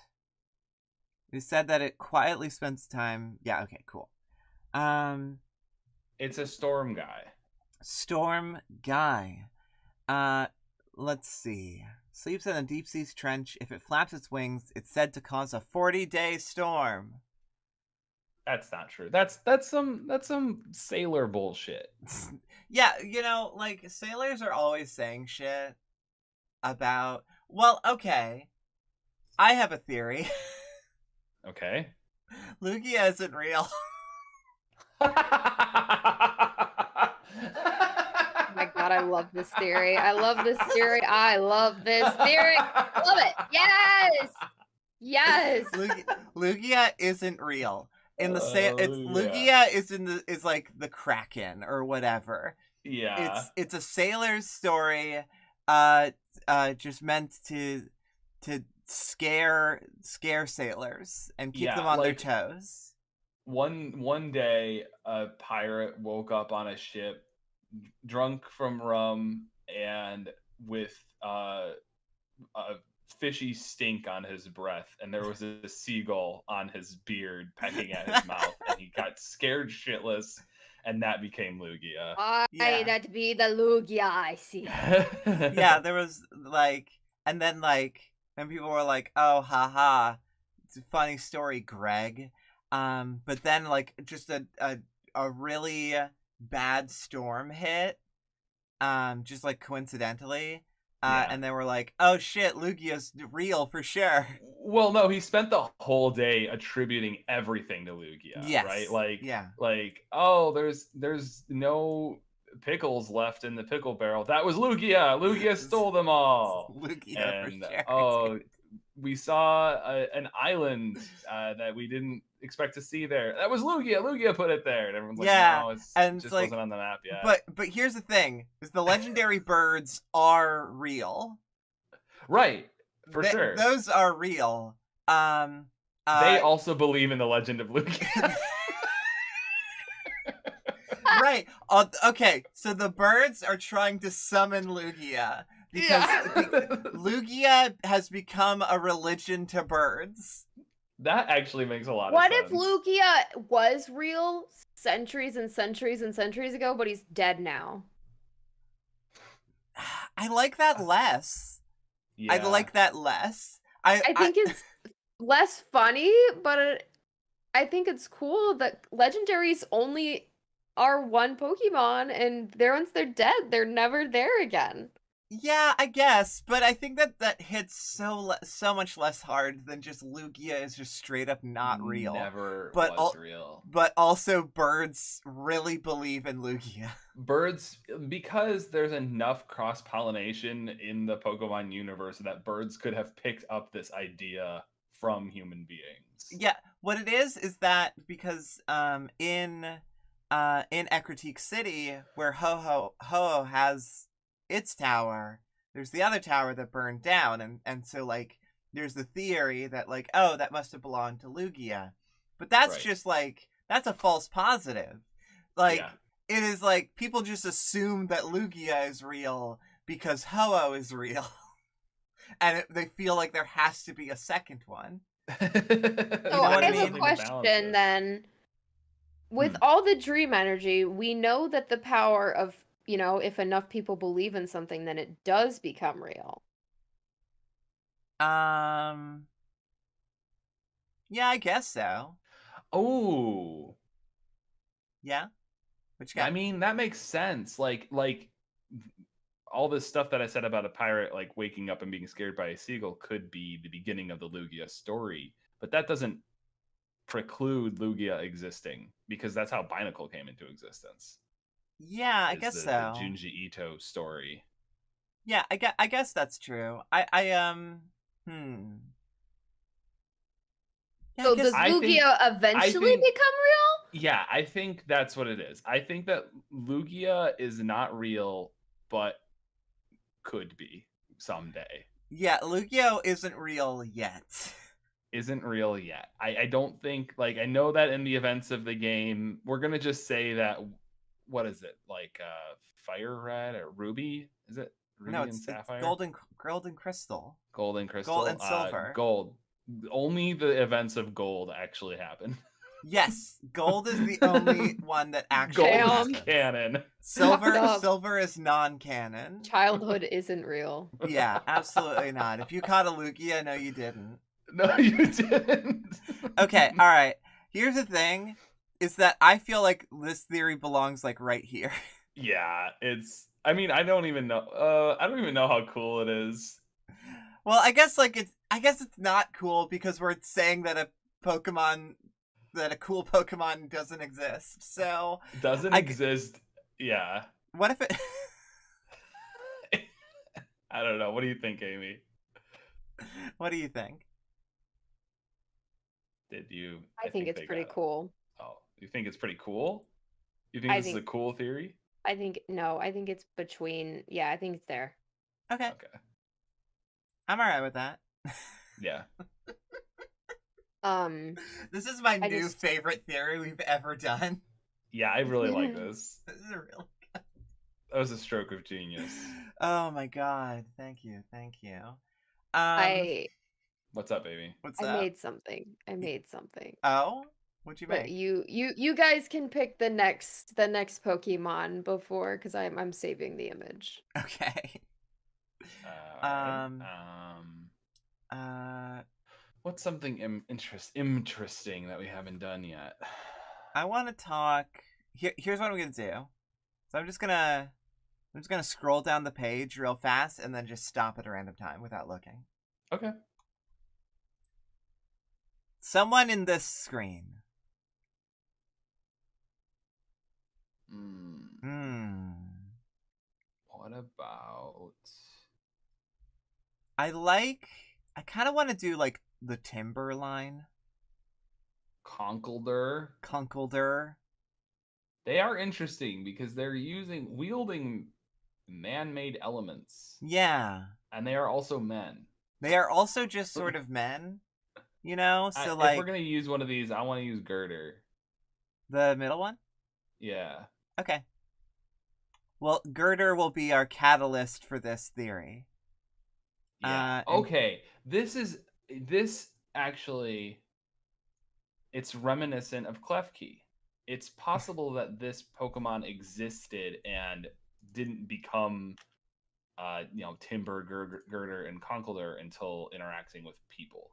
It is said that it quietly spends time. Yeah, okay, cool. It's a storm guy. Storm guy. Let's see. Sleeps in a deep sea's trench. If it flaps its wings, it's said to cause a 40-day storm. That's not true. That's some sailor bullshit. Yeah, you know, like sailors are always saying shit about. Well, okay. I have a theory. Okay. Lugia isn't real. Oh my god, I love this theory. I love this theory. Love it. Yes. Yes. Lugia isn't real. Lugia is like the Kraken or whatever. Yeah. It's a sailor's story just meant to scare sailors and keep them on their toes. One day a pirate woke up on a ship drunk from rum and with a fishy stink on his breath, and there was a seagull on his beard pecking at his mouth, and he got scared shitless, and that became Lugia. That be the Lugia I see. Yeah, there was like, and then like, and people were like, "Oh, haha, it's a funny story, Greg." But then like just a really bad storm hit, just like coincidentally. And they were like, "Oh shit, Lugia's real for sure." Well, no, he spent the whole day attributing everything to Lugia, yes. right? Like, yeah. Like, oh, there's no pickles left in the pickle barrel. That was Lugia. Lugia stole them all. Lugia and for sure. oh, we saw an island that we didn't expect to see there. That was Lugia. Lugia put it there, and everyone's like, Yeah, no, it and it's just like, wasn't on the map yet. but here's the thing: is the legendary birds are real. Right, for sure. Those are real. They also believe in the legend of Lugia. Right. Okay, so the birds are trying to summon Lugia because Lugia has become a religion to birds. That actually makes a lot What of if sense. Lugia was real centuries and centuries and centuries ago, but he's dead now? I like that less. Yeah. I like that less. I think it's less funny, but I think it's cool that legendaries only are one Pokemon, and once they're dead, they're never there again. Yeah, I guess, but I think that hits so much less hard than just Lugia is just straight up not real. Never but was real. But also birds really believe in Lugia. Birds, because there's enough cross-pollination in the Pokemon universe that birds could have picked up this idea from human beings. Yeah, what it is that because in Ecruteak City where Ho-Oh has its tower, there's the other tower that burned down, and so like there's the theory that like, oh, that must have belonged to Lugia. But that's just like, that's a false positive. Like, it is like people just assume that Lugia is real because Ho-Oh is real. And they feel like there has to be a second one. So I have a question then. With all the dream energy, we know that the power of, if enough people believe in something, then it does become real. Yeah, I guess so. Oh. Yeah? I mean, that makes sense. Like all this stuff that I said about a pirate like waking up and being scared by a seagull could be the beginning of the Lugia story, but that doesn't preclude Lugia existing because that's how Binacle came into existence. Yeah, I guess the so. The Junji Ito story. Yeah, I guess that's true. Yeah, so does Lugia eventually become real? Yeah, I think that's what it is. I think that Lugia is not real, but could be someday. Yeah, Lugia isn't real yet. Isn't real yet. I don't think, like, I know that in the events of the game, we're gonna just say that, what is it, like Fire Red or Ruby? Is it Ruby and Sapphire? It's Golden Crystal. Golden Crystal. Gold and Silver. Gold. Only the events of Gold actually happen. Yes, Gold is the only one that actually Gold is canon. Silver is non-canon. Childhood isn't real. Yeah, absolutely not. If you caught a Lugia, no, you didn't. No, you didn't. Okay, all right. Here's the thing, is that I feel like this theory belongs like right here. Yeah, it's. I mean, I don't even know. I don't even know how cool it is. Well, I guess it's not cool because we're saying that a cool Pokemon doesn't exist. So doesn't exist. Yeah. What if it? I don't know. What do you think, Amy? What do you think? I think it's pretty cool. Oh, you think it's pretty cool? You think this is a cool theory? I think it's between. Yeah, I think it's there. Okay. I'm alright with that. Yeah. This is my new favorite theory we've ever done. Yeah, I really like this. This is really good. That was a stroke of genius. Oh my god! Thank you. What's up, baby? I made something. Oh, what'd you make? But you guys can pick the next Pokemon before, because I'm saving the image. Okay. What's something interesting that we haven't done yet? I want to talk. Here's what I'm gonna do. So I'm just gonna scroll down the page real fast and then just stop at a random time without looking. Okay. Someone in this screen. What about? I like I kind of want to do like the timber line. Conkeldurr. They are interesting because they're wielding man-made elements. Yeah. And they are also men. They are also just sort of men, you know? So If we're gonna use one of these, I want to use Girder. The middle one? Yeah. Okay. Well, Girder will be our catalyst for this theory. Yeah. Okay. This actually, it's reminiscent of Klefki. It's possible that this Pokemon existed and didn't become, Timber, Girder, and Conkeldurr until interacting with people.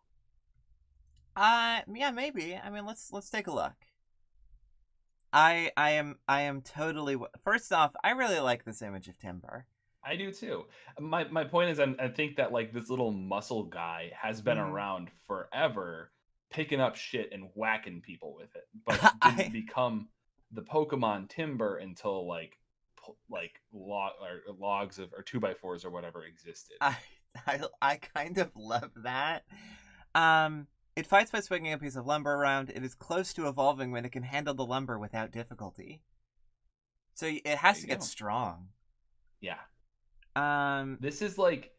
Yeah, maybe. I mean, let's take a look. I am totally. First off, I really like this image of Timber. I do too. My point is, I think that like this little muscle guy has been around forever, picking up shit and whacking people with it, but didn't become the Pokemon Timber until like logs of or 2x4s or whatever existed. I kind of love that. It fights by swinging a piece of lumber around. It is close to evolving when it can handle the lumber without difficulty. So it has to get strong. Yeah. This is like,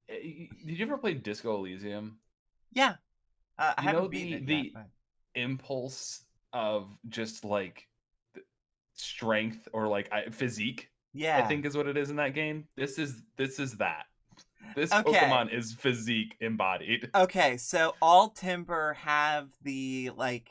did you ever play Disco Elysium? Yeah. I haven't beaten it the yet, but... impulse of just like strength or like physique. Yeah, I think is what it is in that game. This is that. This Pokemon is physique embodied. Okay, so all Timber have the like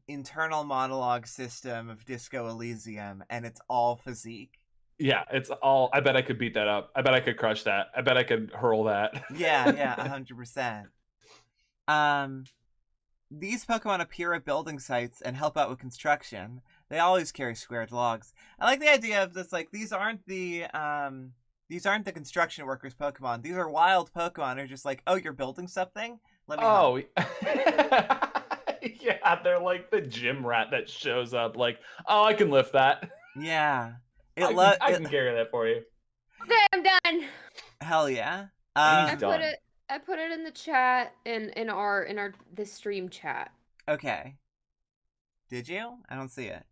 internal monologue system of Disco Elysium, and it's all physique. Yeah, it's all. I bet I could beat that up. I bet I could crush that. I bet I could hurl that. Yeah, 100%. These Pokemon appear at building sites and help out with construction. They always carry squared logs. I like the idea of this. Like these aren't the construction workers Pokemon. These are wild Pokemon who are just like, oh, you're building something? Let me help. Yeah, they're like the gym rat that shows up like, oh, I can lift that. Yeah. I can carry that for you. Okay, I'm done. Hell yeah. I put it in the chat in our the stream chat. Okay. Did you? I don't see it.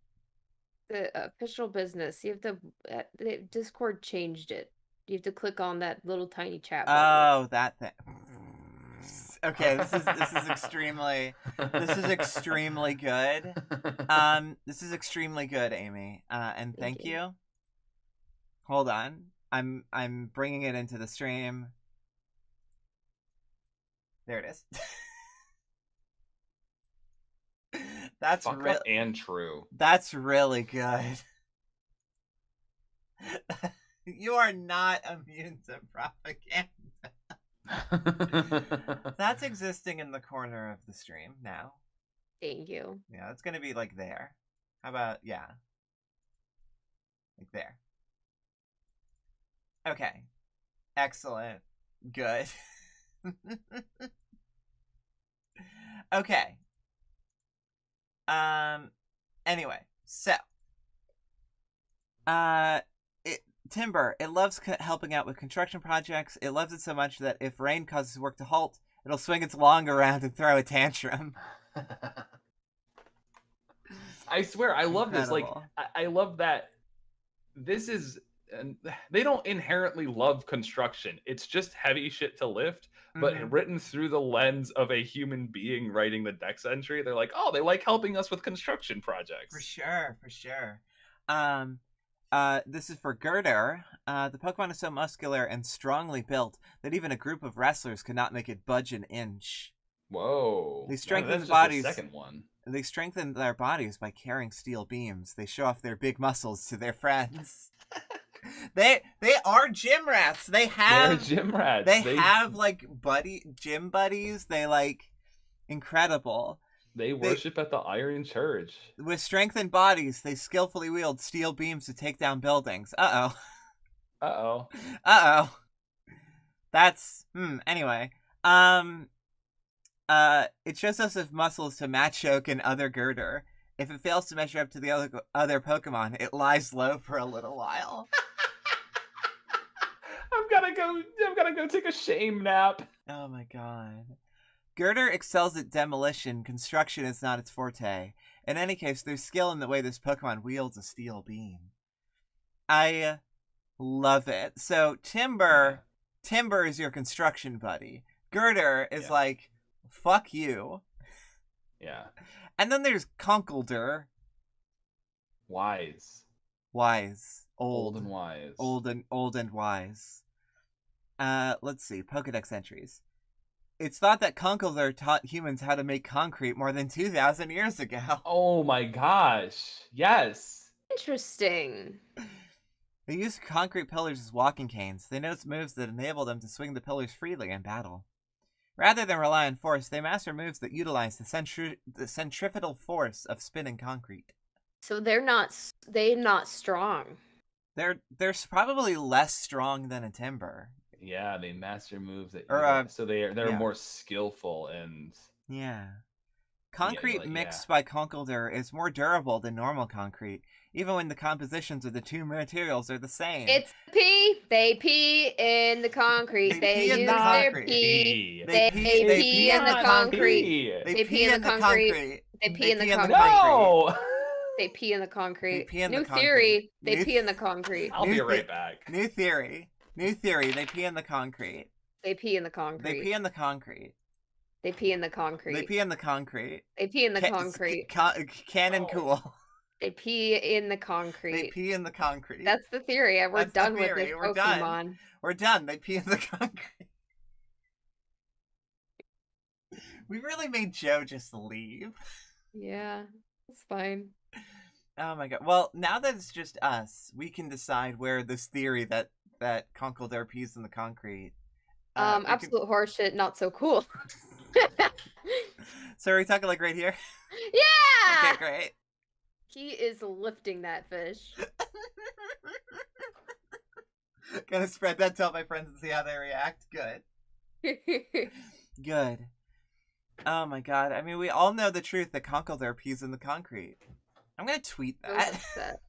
The official business. You have to. Discord changed it. You have to click on that little tiny chat button. Oh, that thing. Okay, this is extremely good. This is extremely good, Amy. And thank you. Hold on. I'm bringing it into the stream. There it is. That's and true. That's really good. You are not immune to propaganda. That's existing in the corner of the stream now. Thank you. Yeah, it's gonna be like there. How about like there. Okay. Excellent. Good. Okay. Anyway, so Timber, it loves helping out with construction projects. It loves it so much that if rain causes work to halt, it'll swing its log around and throw a tantrum. I swear, I love this. Like, I love that this is... they don't inherently love construction. It's just heavy shit to lift, but written through the lens of a human being writing the dex entry. They're like, oh, they like helping us with construction projects. For sure. This is for Girder. The Pokemon is so muscular and strongly built that even a group of wrestlers could not make it budge an inch. Whoa. They strengthen bodies. The second one. They strengthen their bodies by carrying steel beams. They show off their big muscles to their friends. They are gym rats. They're gym rats. They have like gym buddies. They like incredible. They worship at the Iron Church. With strengthened bodies, they skillfully wield steel beams to take down buildings. Uh-oh. That's anyway. It shows us if muscles to Machoke and other Girder. If it fails to measure up to the other Pokemon, it lies low for a little while. I'm gonna go take a shame nap. Oh my god. Girder excels at demolition. Construction is not its forte. In any case, there's skill in the way this Pokemon wields a steel beam. I love it. So Timber is your construction buddy. Girder is like, fuck you. Yeah. And then there's Conkeldurr. Wise. Old and wise. Old and wise. Let's see. Pokedex entries. It's thought that Conkeldurr taught humans how to make concrete more than 2,000 years ago. Oh my gosh. Yes. Interesting. They use concrete pillars as walking canes. They know moves that enable them to swing the pillars freely in battle. Rather than rely on force, they master moves that utilize the centrifugal force of spinning concrete. So they're not strong. They're probably less strong than a Timber. Yeah, they master moves that so they're more skillful and Concrete mixed by Conkeldurr is more durable than normal concrete, even when the compositions of the two materials are the same. It's pee. They pee in the concrete. They use their pee. They pee in the concrete. They pee in the concrete. They pee in the concrete. No! They pee in the concrete. New theory. They pee in the concrete. I'll be right back. New theory. They pee in the concrete. They pee in the concrete. They pee in the concrete. They pee in the concrete. They pee in the concrete. They pee in the concrete. Canon cool. They pee in the concrete. They pee in the concrete. That's the theory. We're done with this Pokemon. We're done. They pee in the concrete. We really made Joe just leave. Yeah, it's fine. Oh my god. Well, now that it's just us, we can decide where this theory that Conkeldurr pees in the concrete. Absolute horseshit, not so cool. So are we talking like right here? Yeah! Okay, great. He is lifting that fish. Gonna spread that to all my friends and see how they react. Good. Good. Oh my god. I mean, we all know the truth that Conkeldurr pees in the concrete. I'm gonna tweet that. Upset.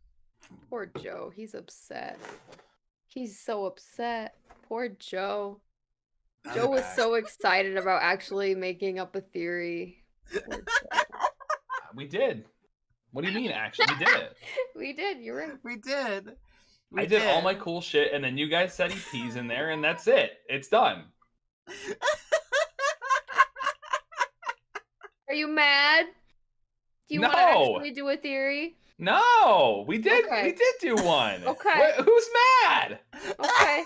Poor Joe. He's upset. He's so upset. Poor Joe. Joe was so excited about actually making up a theory. We did. What do you mean, actually? We did it. We did. You're right. We did. I did all my cool shit, and then you guys said he pees in there, and that's it. It's done. Are you mad? Do you want to actually do a theory? No, we did. Okay. We did do one. Okay. Who's mad? Okay.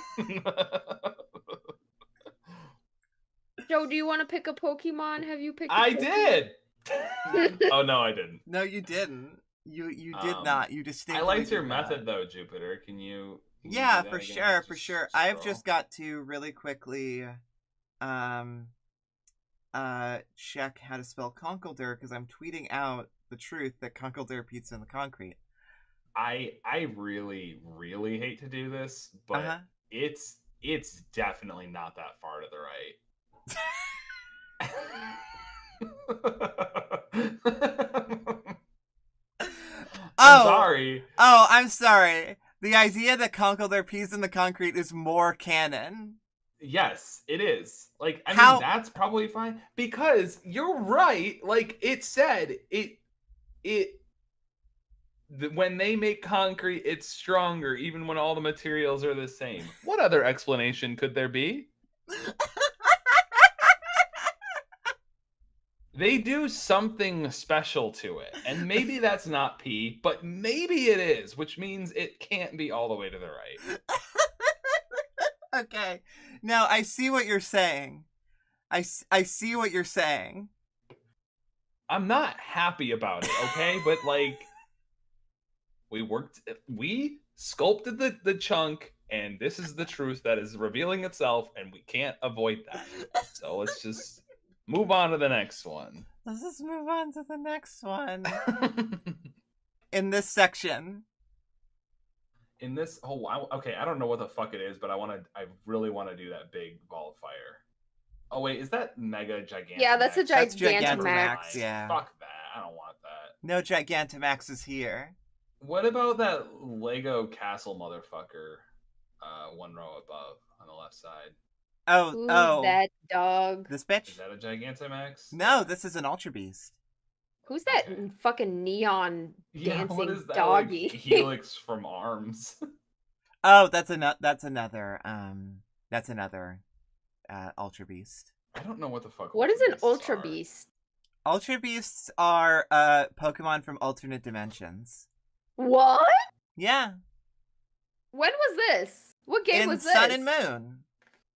Joe, do you want to pick a Pokemon? Have you picked? I did. Oh no, I didn't. No, you didn't. You did not. You distinctly. I liked your method though, Jupiter. Can you yeah, for sure, for sure. I've just got to really quickly, check how to spell Conkeldurr because I'm tweeting out the truth that Conkeldurr pees in the concrete. I really hate to do this, but it's definitely not that far to the right. I'm sorry. Oh, I'm sorry. The idea that Conkeldurr pees in the concrete is more canon. Yes, it is. Like, I mean, that's probably fine because you're right. Like it said, when they make concrete, it's stronger, even when all the materials are the same. What other explanation could there be? They do something special to it, and maybe that's not pee, but maybe it is, which means it can't be all the way to the right. Okay. Now, I see what you're saying. I see what you're saying. I'm not happy about it, okay? But, like, we sculpted the chunk, and this is the truth that is revealing itself, and we can't avoid that. So let's just move on to the next one. Let's just move on to the next one. In this section. In this okay, I don't know what the fuck it is, but I really want to do that big ball of fire. Oh wait, is that Mega Gigantamax? Yeah, that's a Gigantamax. Gigantamax. Yeah. Fuck that. I don't want that. No Gigantamax is here. What about that Lego castle motherfucker? One row above on the left side. Who's Oh, that dog? this Is bitch? that a Gigantamax? No, this is an Ultra Beast. Who's that Okay. fucking neon Yeah, dancing what is that doggy? like helix from Arms? Oh, that's another. That's another Ultra Beast. I don't know what the fuck. What is an Beasts Ultra are. Beast? Ultra Beasts are Pokemon from alternate dimensions. What? Yeah, When was this? What game in was Sun this? and Moon.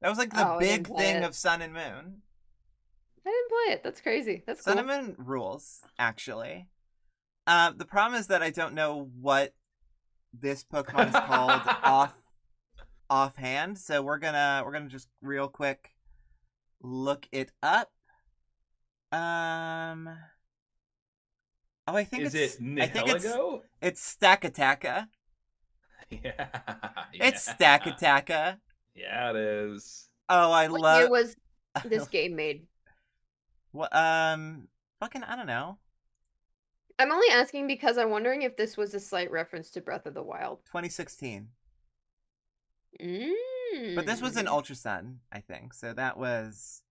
That was like the Oh, I big didn't play thing it. of Sun and Moon. I didn't play it. That's crazy. That's Sun cool. and Moon rules, actually. The problem is that I don't know what this Pokemon is called offhand, so we're gonna just real quick look it up. Oh, I think Is it's it I think Nihilego? it's Stakataka. Yeah. It's Stakataka. Yeah, it is. Oh, I What love year was this game made? what fucking I don't know. I'm only asking because I'm wondering if this was a slight reference to Breath of the Wild. 2016. Mm. But this was an Ultra Sun, I think. So that was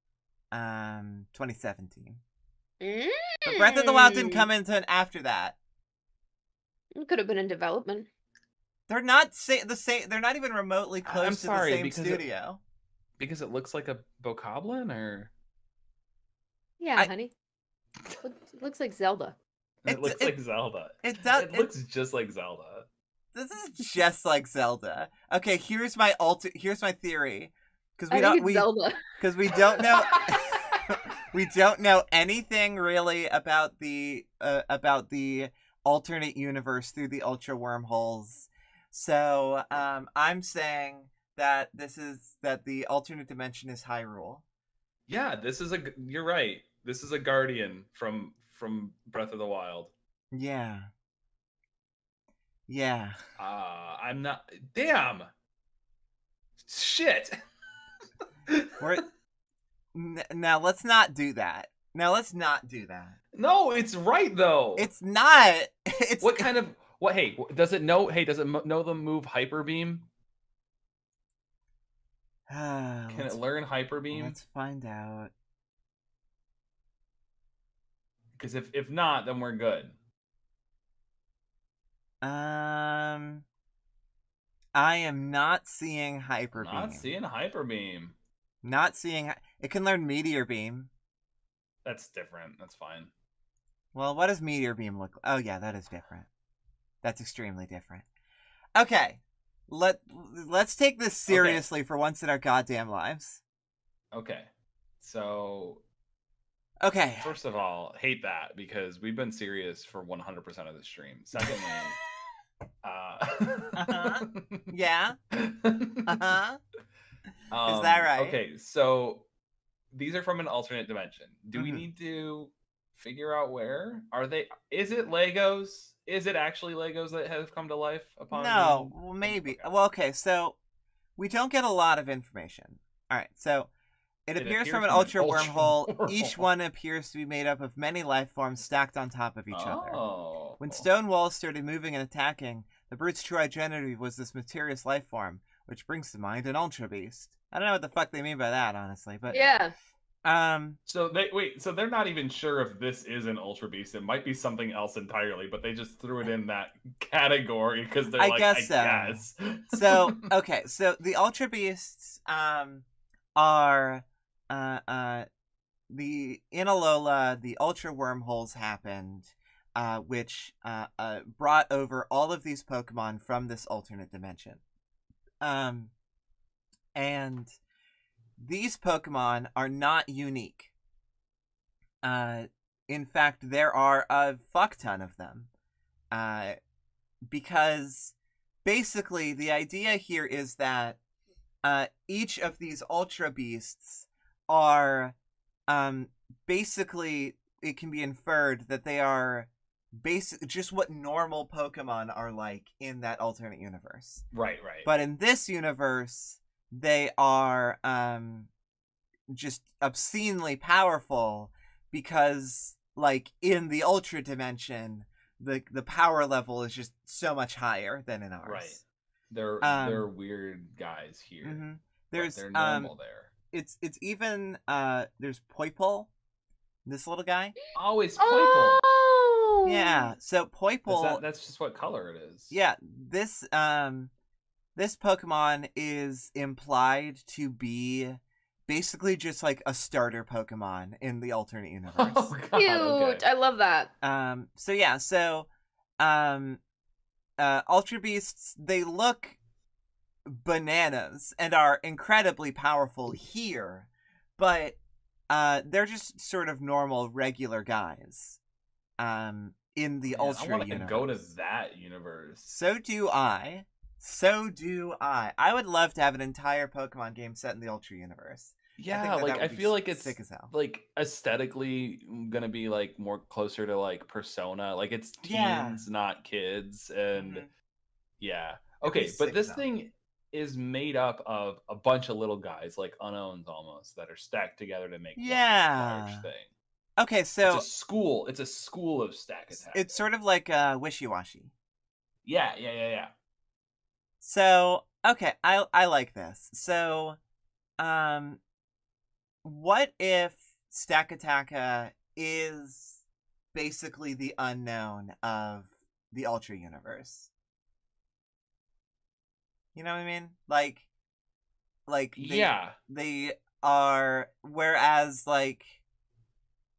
2017. But Breath of the Wild didn't come into after that. It could have been in development. They're not the same. They're not even remotely close I'm to sorry, the same because studio. Because it looks like a Bokoblin, or Yeah, honey. It looks like Zelda. it looks like Zelda. It does. It looks just like Zelda. This is just like Zelda. Okay, here's my theory. Because I think it's Zelda. Because we don't know. We don't know anything really about the alternate universe through the Ultra wormholes. So I'm saying that the alternate dimension is Hyrule. Yeah, you're right. This is a guardian from Breath of the Wild. Yeah. Yeah. I'm not. Damn. Shit. Now let's not do that. No, it's right though. It's not. It's what kind of what? Hey, does it know? Hey, does it know the move Hyper Beam? Can it learn Hyper Beam? Let's find out. Because if not, then we're good. I am not seeing Hyper Beam. Not seeing Hyper Beam. Not seeing. It can learn Meteor Beam. That's different. That's fine. Well, what does Meteor Beam look like? Oh, yeah, that is different. That's extremely different. Okay. Let's take this seriously for once in our goddamn lives. Okay. So... Okay. First of all, hate that, because we've been serious for 100% of the stream. Secondly... Yeah. Is that right? Okay, so these are from an alternate dimension. Do we need to figure out where? Is it Legos? Is it actually Legos that have come to life upon No, well, maybe. Okay. Well, okay, so we don't get a lot of information. All right, so it appears from an ultra wormhole. Each one appears to be made up of many life forms stacked on top of each other. When stone walls started moving and attacking, the brute's true identity was this mysterious life form, which brings to mind an Ultra Beast. I don't know what the fuck they mean by that, honestly, but yeah. So they're not even sure if this is an Ultra Beast. It might be something else entirely, but they just threw it in that category because they're I guess. So okay, so the Ultra Beasts are the in Alola, the Ultra Wormholes happened, which brought over all of these Pokemon from this alternate dimension. And these Pokemon are not unique. In fact, there are a fuck ton of them. Because basically the idea here is that each of these Ultra Beasts are basically, it can be inferred that they are just what normal Pokemon are like in that alternate universe. Right. But in this universe, they are just obscenely powerful because, like, in the Ultra dimension, the power level is just so much higher than in ours. Right. They're weird guys here. Mm-hmm. They're normal there. it's even there's Poipole, this little guy. Oh, it's Poiple. Oh. Yeah. So Poipole. That's just what color it is. Yeah. This Pokemon is implied to be basically just like a starter Pokemon in the alternate universe. Oh god. Cute. Okay. I love that. Ultra Beasts, they look bananas and are incredibly powerful here, but they're just sort of normal, regular guys. In the Man, Ultra I want to universe. go to that universe. So do I. I would love to have an entire Pokemon game set in the Ultra universe. Yeah, like I feel like it's sick as hell. like aesthetically gonna be like more closer to like Persona. Like it's Yeah. teens, not kids, and yeah. It'd be Okay, but sick this as hell. thing is made up of a bunch of little guys, like unknowns almost, that are stacked together to make one large thing. Okay, so it's a school. It's a school of stack attack. it's sort of like wishy-washy. Yeah. So okay, I like this. So, what if Stakataka is basically the unknown of the Ultra universe? You know what I mean? Like they are, whereas like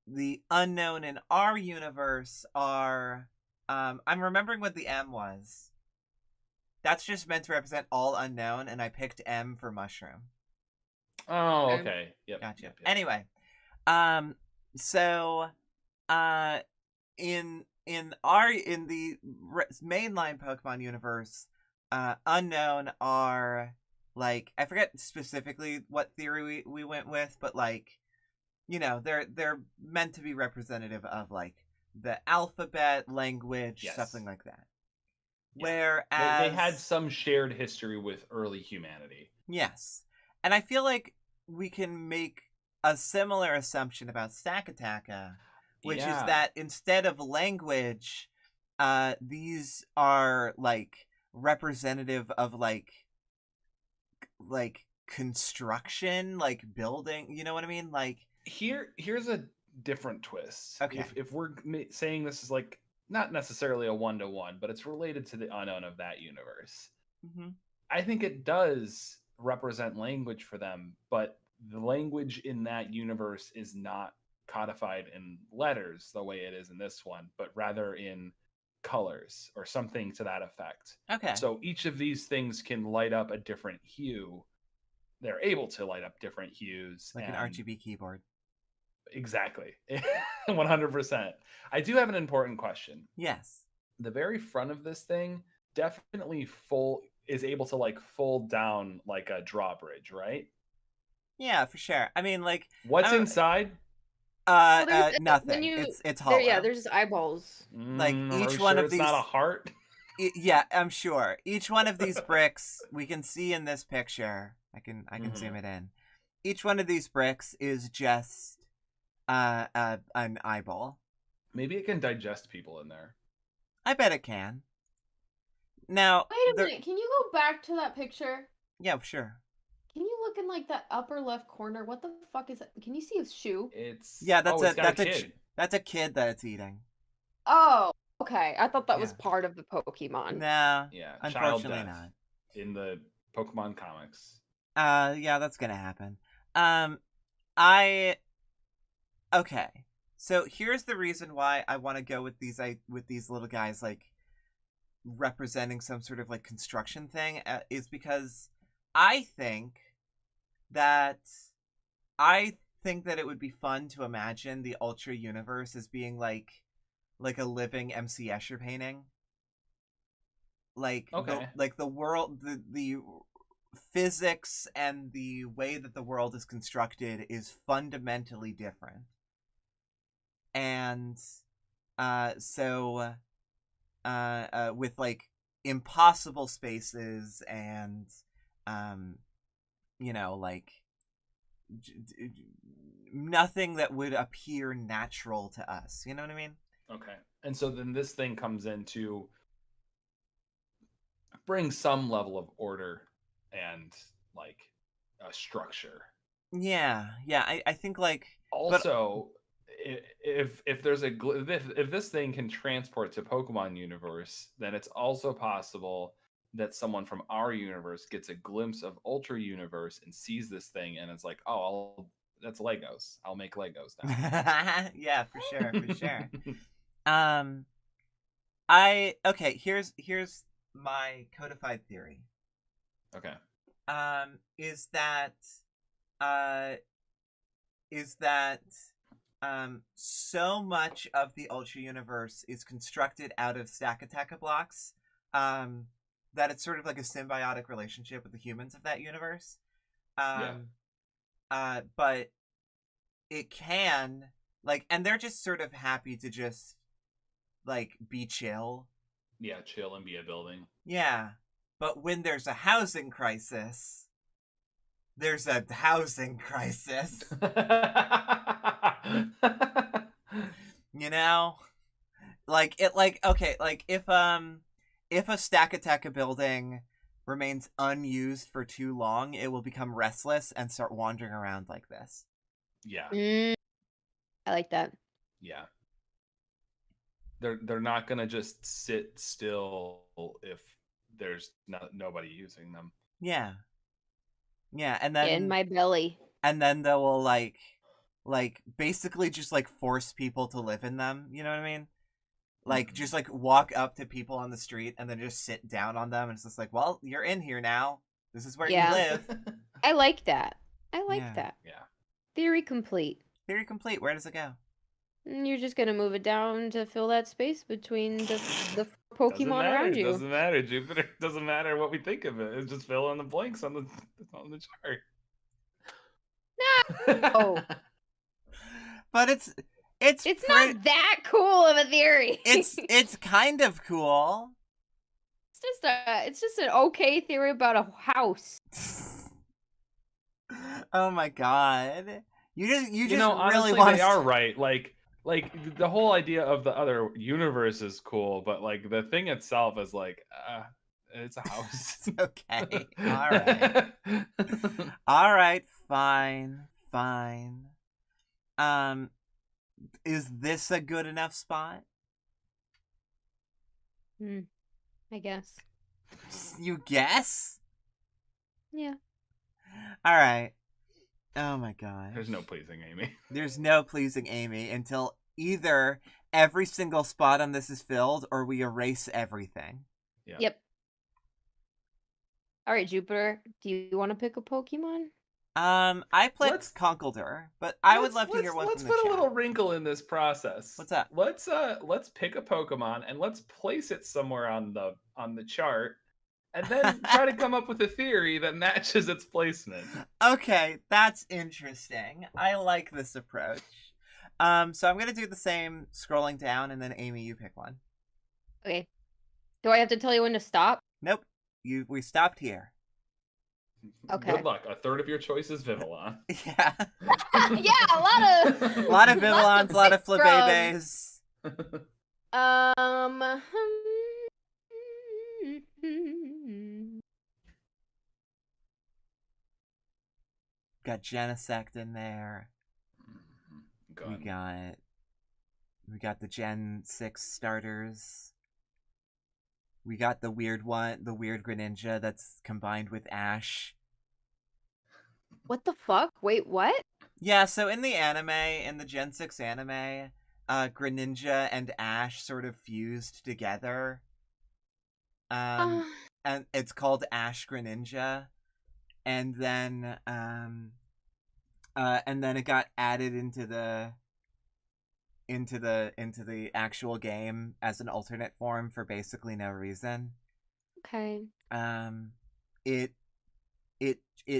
the unknown in our universe are I'm remembering what the M was. That's just meant to represent all unknown, and I picked M for mushroom. Oh, okay. Yep. Gotcha. Yep. Anyway, so in the mainline Pokemon universe, unknown are like, I forget specifically what theory we went with, but like, you know, they're meant to be representative of like the alphabet, language, Yes. something like that. Yeah. Whereas they had some shared history with early humanity. Yes. And I feel like we can make a similar assumption about Stakataka, which is that instead of language, these are like representative of like construction, like building, you know what I mean? Like here's a different twist. Okay. If we're saying this is like not necessarily a 1-to-1, but it's related to the unknown of that universe. Mm-hmm. I think it does represent language for them, but the language in that universe is not codified in letters the way it is in this one, but rather in colors or something to that effect. Okay. So each of these things can light up a different hue. They're able to light up different hues. Like an RGB keyboard. Exactly. 100%. I do have an important question. Yes. The very front of this thing definitely is able to like fold down like a drawbridge, right? Yeah, for sure. I mean, like, what's inside? Nothing. It's hollow. There's just eyeballs. Like each one of these. It's not a heart. Yeah, I'm sure. Each one of these bricks we can see in this picture. I can zoom it in. Each one of these bricks is just an eyeball. Maybe it can digest people in there. I bet it can. Now, wait a minute. Can you go back to that picture? Yeah, sure. Can you look in like that upper left corner? What the fuck is that? Can you see his shoe? That's a kid that it's eating. Oh, okay. I thought that was part of the Pokemon. No. Yeah. Unfortunately not. In the Pokemon comics. Yeah, that's gonna happen. Okay. So here's the reason why I want to go with these little guys like representing some sort of like construction thing is because I think that it would be fun to imagine the Ultra universe as being like a living MC Escher painting. Like the world, the physics and the way that the world is constructed is fundamentally different. And with like impossible spaces and like nothing that would appear natural to us. You know what I mean? Okay. And so then this thing comes in to bring some level of order and like a structure Yeah, yeah. I think like, but Also, if there's a if this thing can transport to Pokemon universe, then it's also possible that someone from our universe gets a glimpse of Ultra universe and sees this thing and it's like, oh, that's Legos. I'll make Legos now. yeah, for sure, for sure. Um, okay. Here's my codified theory. Okay. Is that uh is that so much of the Ultra Universe is constructed out of Stack Attack blocks, that it's sort of like a symbiotic relationship with the humans of that universe. Yeah. But it can, like, and they're just sort of happy to just, like, be chill. Yeah, chill and be a building. Yeah. But when there's a housing crisis, there's a housing crisis. You know? Like, it, like, okay, like, if a Stack Attack building remains unused for too long, it will become restless and start wandering around like this. Yeah. I like that. Yeah. They're not gonna just sit still if there's nobody using them. Yeah. Yeah, and then In my belly. and then they will like basically just like force people to live in them, you know what I mean? Like just like walk up to people on the street and then just sit down on them and it's just like, well, you're in here now. This is where you live. I like that. I like Yeah. that. Yeah. Theory complete. Theory complete. Where does it go? You're just gonna move it down to fill that space between the Pokemon around you. Doesn't matter, Jupiter. Doesn't matter what we think of it. It's just fill in the blanks on the chart. Oh. But it's not that cool of a theory. it's kind of cool. It's just an okay theory about a house. Oh my god. You just really honestly, want they are right. Like the whole idea of the other universe is cool, but like the thing itself is like it's a house. It's okay. All right. All right, fine. Is this a good enough spot? I guess. You guess? Yeah. All right. Oh my god. There's no pleasing Amy. There's no pleasing Amy until either every single spot on this is filled or we erase everything. Yeah. Yep. All right, Jupiter. Do you want to pick a Pokemon? I played Conkeldurr, but I would love to hear one from the chat. Let's put a little wrinkle in this process. What's that? Let's pick a Pokemon and let's place it somewhere on the chart, and then try to come up with a theory that matches its placement. Okay, that's interesting. I like this approach. So I'm gonna do the same, scrolling down, and then Amy, you pick one. Okay. Do I have to tell you when to stop? Nope. We stopped here. Okay. Good luck. A third of your choice is Vivillon. Yeah. Yeah, a lot of Vivillons, a lot of Flabébés. Got Genesect in there. We got the Gen 6 starters. We got the weird Greninja that's combined with Ash. What the fuck? Wait, what? Yeah, so in the Gen 6 anime, Greninja and Ash sort of fused together. And it's called Ash Greninja. And then it got added into the actual game as an alternate form for basically no reason. Okay. It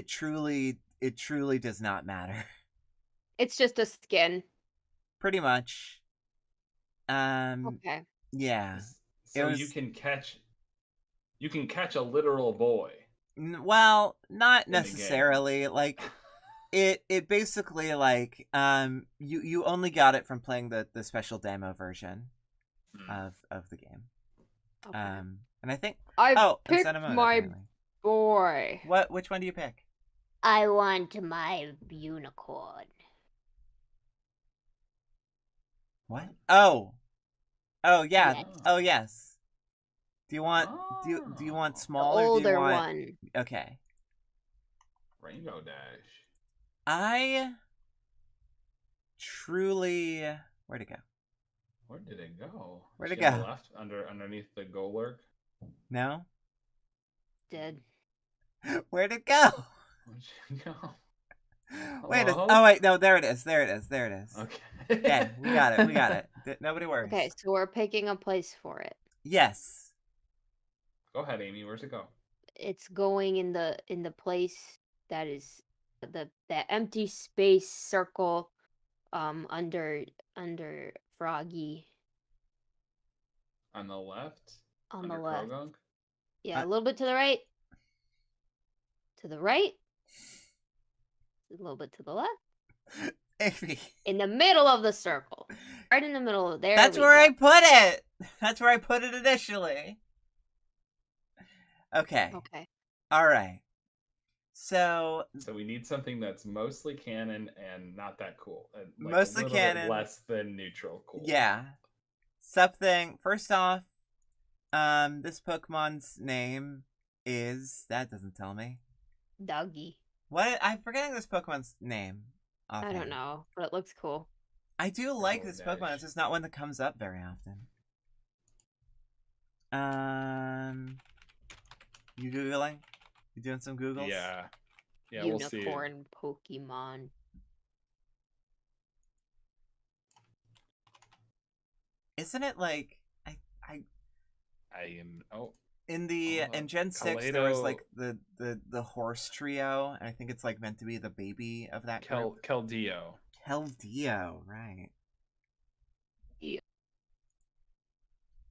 truly does not matter. It's just a skin. Pretty much. Okay. Yeah. So you can catch a literal boy. Well, not necessarily. Like it basically like you only got it from playing the special demo version of the game. Okay. And I think I picked Senimoto, my apparently. boy. Which one do you pick? I want my unicorn. What? Oh. Oh yeah. Yes. Oh yes. Do you want do you want Oh. The small or do you older want one. Okay. Rainbow Dash. I truly where'd it go? Where did it go? Where'd Is it she on go? the left, underneath the goal lurk. No? Dead. Where'd it go? Where'd she go? Wait a Hello? Oh wait, no, there it is. There it is. There it is. Okay. Okay, we got it. We got it. Nobody worries. Okay, so we're picking a place for it. Yes. Go ahead, Amy. Where's it go? It's going in the place that is the empty space circle under Froggy On the left? on Under the left. Krogunk? Yeah, a little bit to the right. To the right. A little bit to the left. Amy. In the middle of the circle. Right in the middle. There That's we where go. I put it. That's where I put it initially. Okay. Okay. All right. So we need something that's mostly canon and not that cool. Like Mostly a little canon. bit less than neutral cool. yeah. Something first off, this Pokemon's name is that doesn't tell me. Doggy. What I'm forgetting this Pokemon's name. I don't offhand. know, but it looks cool. I do like this Dash. Pokemon. It's just not one that comes up very often. You Googling? You doing some Googles? Yeah. Yeah, we'll see. Unicorn Pokemon. Isn't it like I am. Oh, in the Hold in up. Gen 6 there was Kaleido- like the horse trio, and I think it's like meant to be the baby of that group. Keldeo. Keldeo, right. Yeah.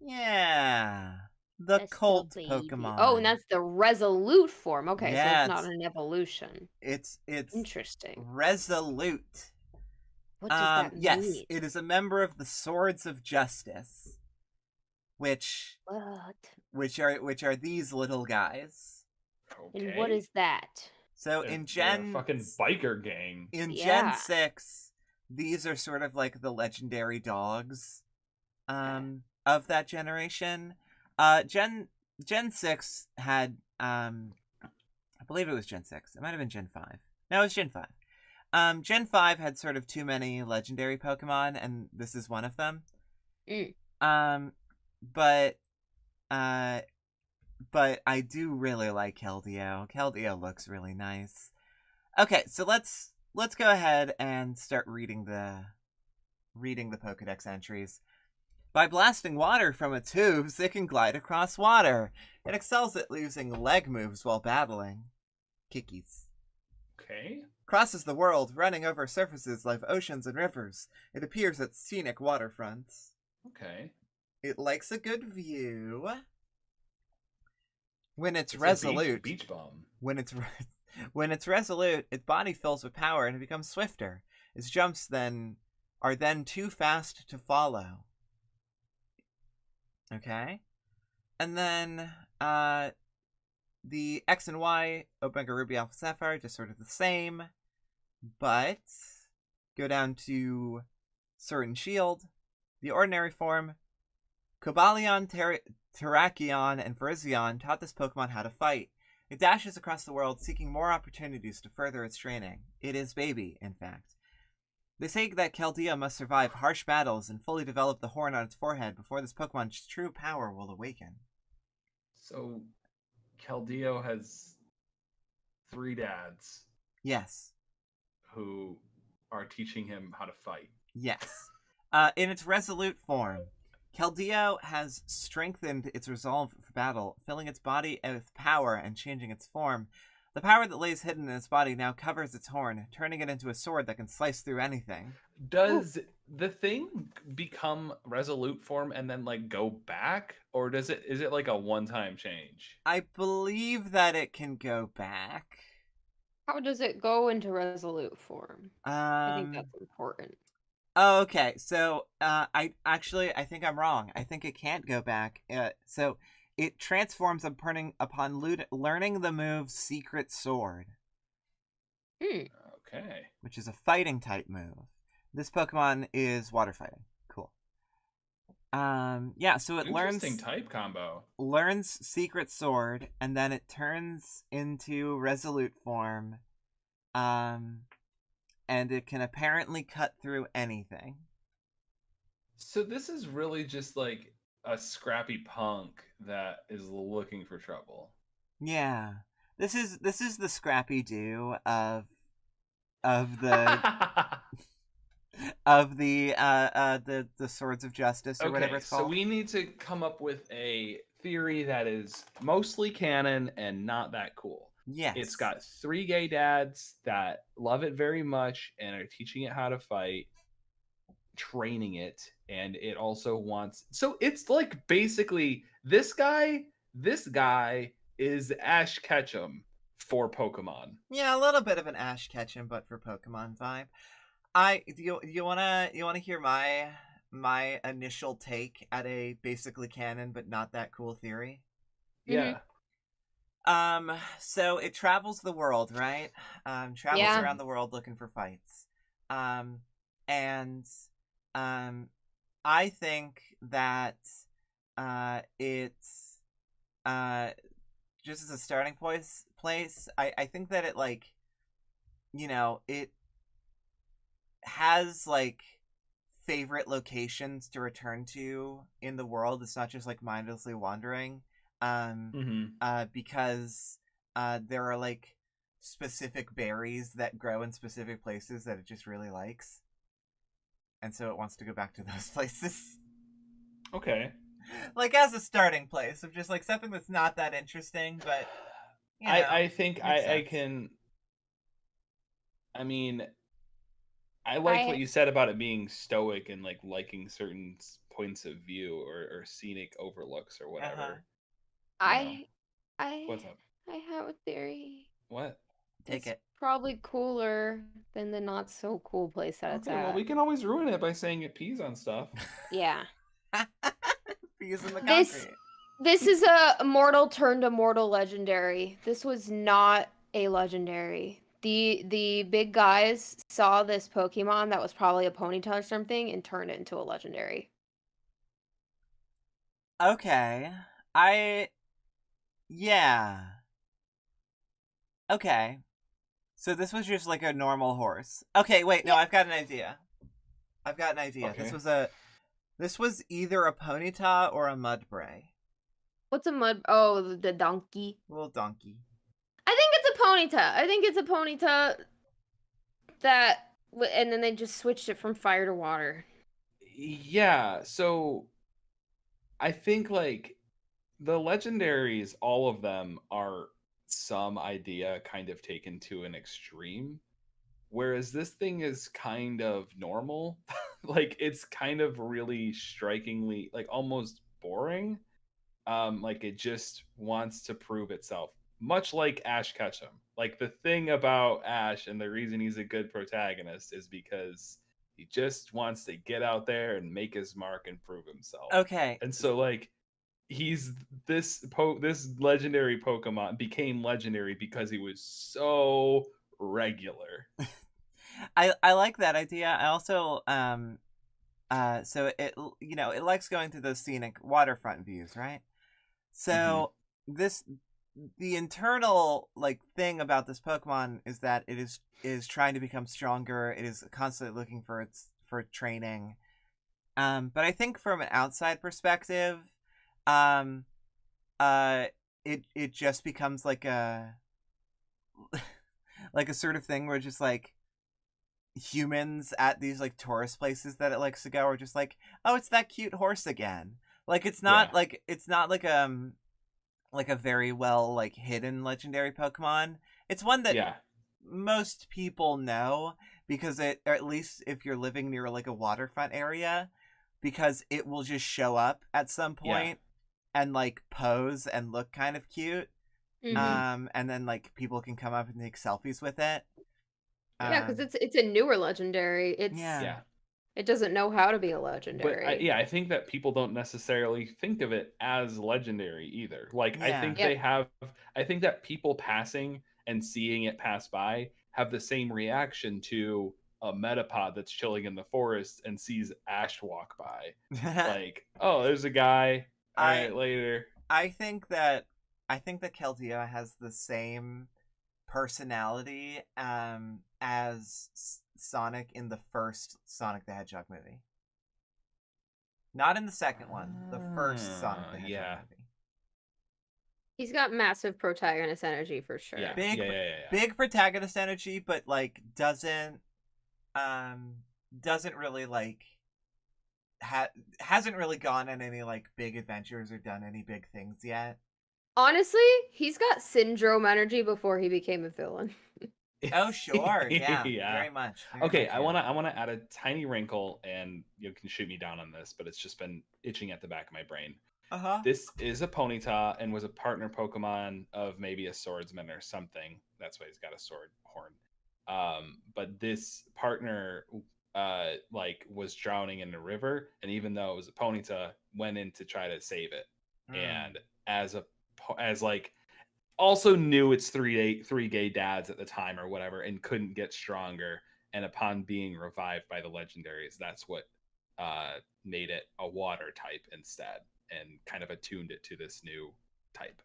Yeah. The That's cult baby. Pokemon. Oh, and that's the Resolute form. Okay, Yeah, so it's not it's- an evolution. It's Interesting. Resolute. What does that yes, mean? it is a member of the Swords of Justice, which are these little guys. Okay. And what is that? So They're- in they're a Gen fucking biker gang. in Yeah. Gen 6, these are sort of like the legendary dogs of that generation. Gen 6 had I believe it was Gen 6. It might have been Gen 5. No, it was Gen 5. Gen 5 had sort of too many legendary Pokemon, and this is one of them. But I do really like Keldeo. Keldeo looks really nice. Okay, so let's go ahead and start reading the Pokedex entries. By blasting water from its hooves, it can glide across water. It excels at using leg moves while battling. Kikis. Okay. Crosses the world, running over surfaces like oceans and rivers. It appears at scenic waterfronts. Okay. It likes a good view. When it's a resolute, beach bum. when it's resolute, its body fills with power and it becomes swifter. Its jumps are then too fast to follow. Okay, and then the X and Y, Omega Ruby Alpha Sapphire, just sort of the same, but go down to Sword and Shield, the ordinary form. Cobalion, Terrakion, and Virizion taught this Pokemon how to fight. It dashes across the world seeking more opportunities to further its training. It is baby, in fact. They say that Keldeo must survive harsh battles and fully develop the horn on its forehead before this Pokemon's true power will awaken. So, Keldeo has 3 dads. Yes. Who are teaching him how to fight. Yes. In its resolute form, Keldeo has strengthened its resolve for battle, filling its body with power and changing its form. The power that lays hidden in its body now covers its horn, turning it into a sword that can slice through anything. Does the thing become resolute form and then like go back, or is it like a one-time change? I believe that it can go back. How does it go into resolute form? I think that's important. Oh, okay. So, I think I'm wrong. I think it can't go back. So it transforms upon learning the move Secret Sword. Okay. which is a fighting type move. This Pokemon is water fighting. Cool. Yeah, so it Interesting type combo. learns Secret Sword, and then it turns into Resolute form. And it can apparently cut through anything. So this is really just like a scrappy punk that is looking for trouble. Yeah. This is the Scrappy Doo of the the Swords of Justice or whatever Okay, it's so called. we need to come up with a theory that is mostly canon and not that cool. Yes. It's got 3 gay dads that love it very much and are teaching it how to fight, training it, and it also wants. So it's like basically this guy is Ash Ketchum for Pokemon. Yeah, a little bit of an Ash Ketchum, but for Pokemon vibe. You wanna hear my initial take at a basically canon but not that cool theory? Yeah. So it travels the world, right? Travels Yeah. around the world looking for fights. And I think that it's just as a starting place, I think that it like it has like favorite locations to return to in the world. It's not just like mindlessly wandering. Because there are like specific berries that grow in specific places that it just really likes, and so it wants to go back to those places. Okay. Like as a starting place of just like something that's not that interesting, but I think makes I sense. can. I mean, I liked what I you said about it being stoic and like liking certain points of view or scenic overlooks or whatever. You know, I what's up? I have a theory. What? Take It's it. probably cooler than the not so cool place that it's Okay, well, we at. can always ruin it by saying it pees on stuff. Yeah. Using the This concrete. this is a mortal turned to mortal legendary. This was not a legendary. The big guys saw this Pokemon that was probably a Ponyta or something and turned it into a legendary. Okay. Yeah. Okay. So this was just like a normal horse. Okay, wait, no, Yeah. I've got an idea. Okay. This was either a Ponyta or a Mudbray. What's a mud? Oh, the donkey. Little donkey. I think it's a Ponyta. I think it's a Ponyta that, and then they just switched it from fire to water. Yeah, so I think like the legendaries, all of them are some idea kind of taken to an extreme. Whereas this thing is kind of normal. Like it's kind of really strikingly like almost boring. Like it just wants to prove itself. Much like Ash Ketchum. Like the thing about Ash and the reason he's a good protagonist is because he just wants to get out there and make his mark and prove himself. Okay. And so like he's this legendary Pokemon became legendary because he was so regular. I like that idea. I also so it it likes going to those scenic waterfront views, right? So the internal like thing about this Pokemon is that it is trying to become stronger. It is constantly looking for training. But I think from an outside perspective, um, it just becomes like a like a sort of thing where just like humans at these like tourist places that it likes to go are just like, oh, it's that cute horse again. Like it's not like like a very well like hidden legendary Pokemon. It's one that most people know because it, or at least if you're living near like a waterfront area, because it will just show up at some point and like pose and look kind of cute. And then like people can come up and take selfies with it. Yeah, because it's a newer legendary. It doesn't know how to be a legendary. But I think that people don't necessarily think of it as legendary either. Like I think I think that people passing and seeing it pass by have the same reaction to a Metapod that's chilling in the forest and sees Ash walk by. Like, oh, there's a guy. All right, later. I think that Keldeo has the same personality as Sonic in the first Sonic the Hedgehog movie. Not in the second one, the first Sonic the Hedgehog movie. He's got massive protagonist energy for sure. Yeah. Big protagonist energy, but like doesn't really like hasn't really gone on any like big adventures or done any big things yet. Honestly, he's got syndrome energy before he became a villain. Oh sure, yeah, very much. Okay, I wanna add a tiny wrinkle, and you can shoot me down on this, but it's just been itching at the back of my brain. This is a Ponyta and was a partner Pokemon of maybe a swordsman or something. That's why he's got a sword horn. But this partner like was drowning in the river, and even though it was a Ponyta, went in to try to save it. And as like also knew its three gay dads at the time or whatever, and couldn't get stronger. And upon being revived by the legendaries, that's what made it a water type instead, and kind of attuned it to this new type.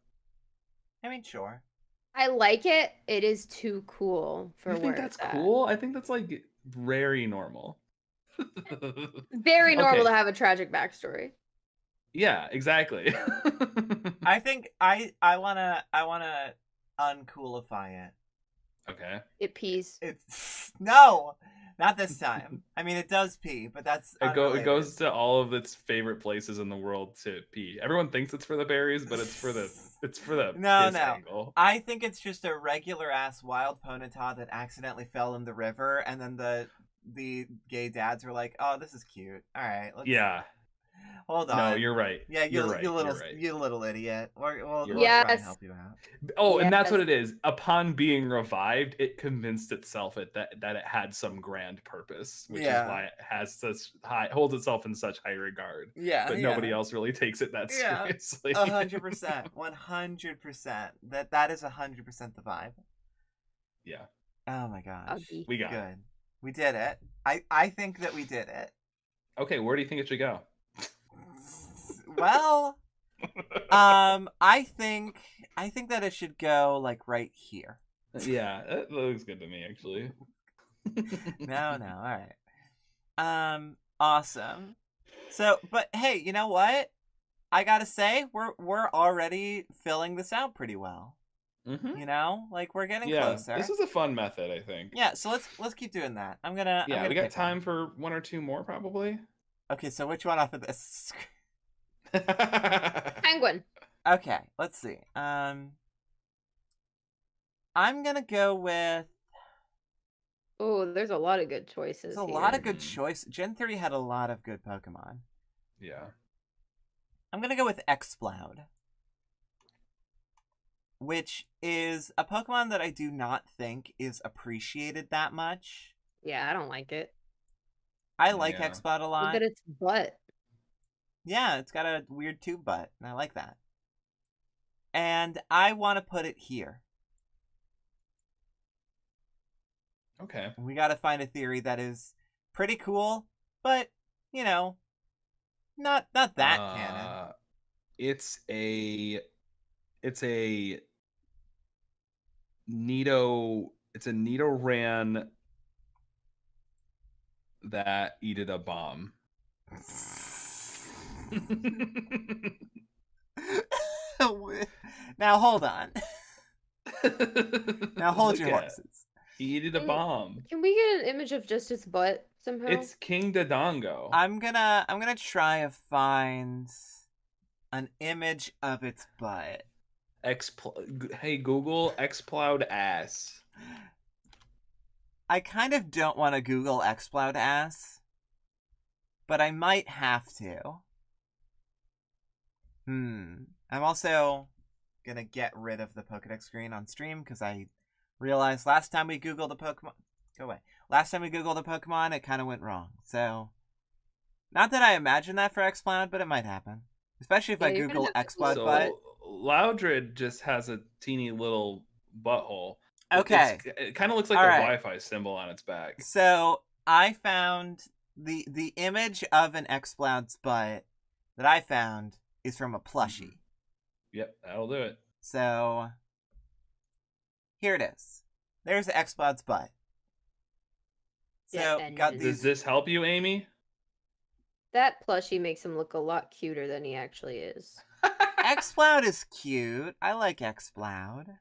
I mean, sure. I like it. It is too cool for you think where that's it's cool? I think that's like very normal. Very normal to have a tragic backstory. Yeah, exactly. I think I wanna uncoolify it. Okay. It pees. It's no, not this time. I mean, it does pee, but that's it goes to all of its favorite places in the world to pee. Everyone thinks it's for the berries, but it's for the no. angle. I think it's just a regular ass wild Ponyta that accidentally fell in the river, and then the gay dads were like, "Oh, this is cute. All right, let's hold on." No, you're right. Yeah, you little idiot. We'll try and help you out. Oh, and that's what it is. Upon being revived, it convinced itself that it had some grand purpose, which is why it has holds itself in such high regard. Yeah, but nobody else really takes it that seriously. 100%, 100%. That is 100% the vibe. Yeah. Oh my gosh, we got good. We did it. I think that we did it. Okay, where do you think it should go? Well, I think that it should go like right here. Yeah, that looks good to me actually. No, all right. Awesome. So, but hey, you know what? I gotta say, we're already filling this out pretty well. Mm-hmm. You know, like we're getting closer. This is a fun method, I think. Yeah, so let's keep doing that. I'm gonna we got time for one or two more probably. Okay, so which one off of this? Penguin. Okay, let's see. I'm gonna go with. Oh, there's a lot of good choices. There's a lot of good choices. Gen 3 had a lot of good Pokemon. Yeah. I'm gonna go with Exploud, which is a Pokemon that I do not think is appreciated that much. Yeah, I don't like it. I like Exploud a lot. Look at its butt. Yeah, it's got a weird tube butt, and I like that. And I want to put it here. Okay. We got to find a theory that is pretty cool, but, you know, not that canon. It's a Nidoran that eated a bomb. Now hold on. Now hold your horses. He eated a bomb. Can we get an image of just its butt somehow? It's King Dodongo. I'm gonna try to find an image of its butt. Hey Google Exploud ass. I kind of don't want to Google Exploud ass, but I might have to. I'm also gonna get rid of the Pokedex screen on stream because I realized last time we Googled a Pokemon... Go away. Last time we Googled a Pokemon, it kind of went wrong. So, not that I imagine that for Exploud, but it might happen. Especially if I Google Exploud butt. Loudred just has a teeny little butthole. Okay. It kind of looks like All a right. Wi-Fi symbol on its back. So I found the image of an Exploud's butt that I found is from a plushie. Yep, that'll do it. So here it is. There's the Exploud's butt. So got Does these. Does this help you, Amy? That plushie makes him look a lot cuter than he actually is. Exploud is cute. I like Exploud.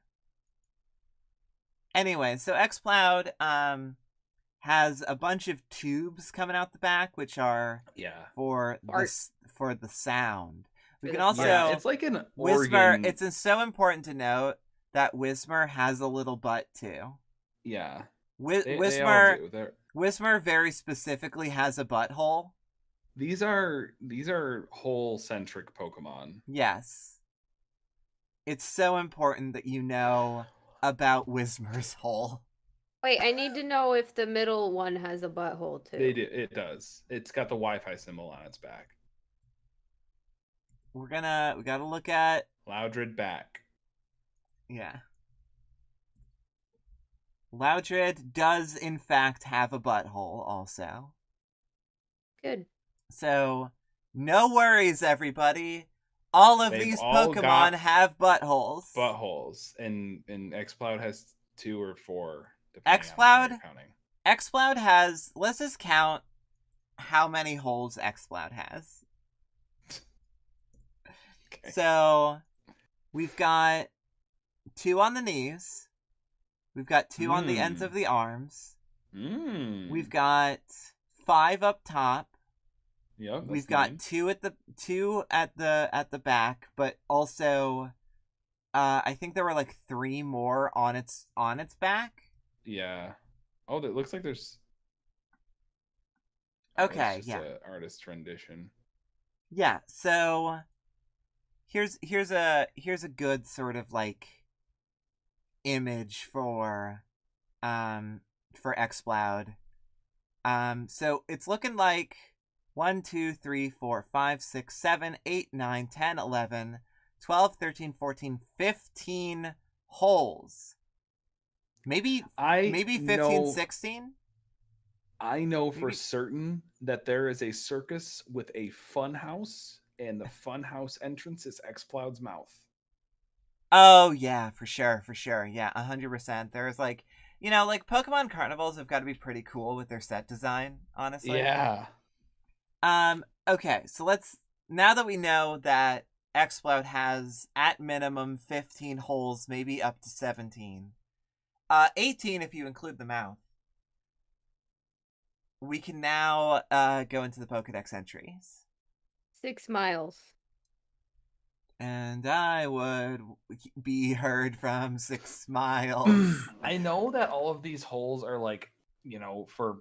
Anyway, so Exploud has a bunch of tubes coming out the back, which are for the sound. We can also it's like an Whismer. organ. It's so important to note that Whismer has a little butt too. Yeah, Whismer. they all do. Whismer very specifically has a butthole. These are hole-centric Pokemon. Yes. It's so important that you know about Whismer's hole. Wait, I need to know if the middle one has a butthole too. It does. It's got the Wi-Fi symbol on its back. We gotta look at Loudred back. Yeah. Loudred does in fact have a butthole also. Good. So no worries, everybody. All of these Pokemon have buttholes. Buttholes. And Exploud has 2 or 4. Exploud has, let's just count how many holes Exploud has. Okay. So we've got 2 on the knees. We've got 2 on the ends of the arms. We've got 5 up top. Yep. We've got 2 at the back, but also I think there were like 3 more on its back. Yeah. Oh, it looks like there's. Okay. It's just an artist rendition. Yeah. So here's a good sort of like image for Exploud. So it's looking like 1, 2, 3, 4, 5, 6, 7, 8, 9, 10, 11, 12, 13, 14, 15 holes. Maybe 15, 16? I know for certain that there is a circus with a fun house, and the fun house entrance is Exploud's mouth. Oh, yeah, for sure. Yeah, 100%. There's like, like Pokemon carnivals have got to be pretty cool with their set design, honestly. Yeah. Okay, so now that we know that Exploud has at minimum 15 holes, maybe up to 17. 18 if you include the mouth. We can now go into the Pokedex entries. 6 miles. And I would be heard from 6 miles. I know that all of these holes are like, for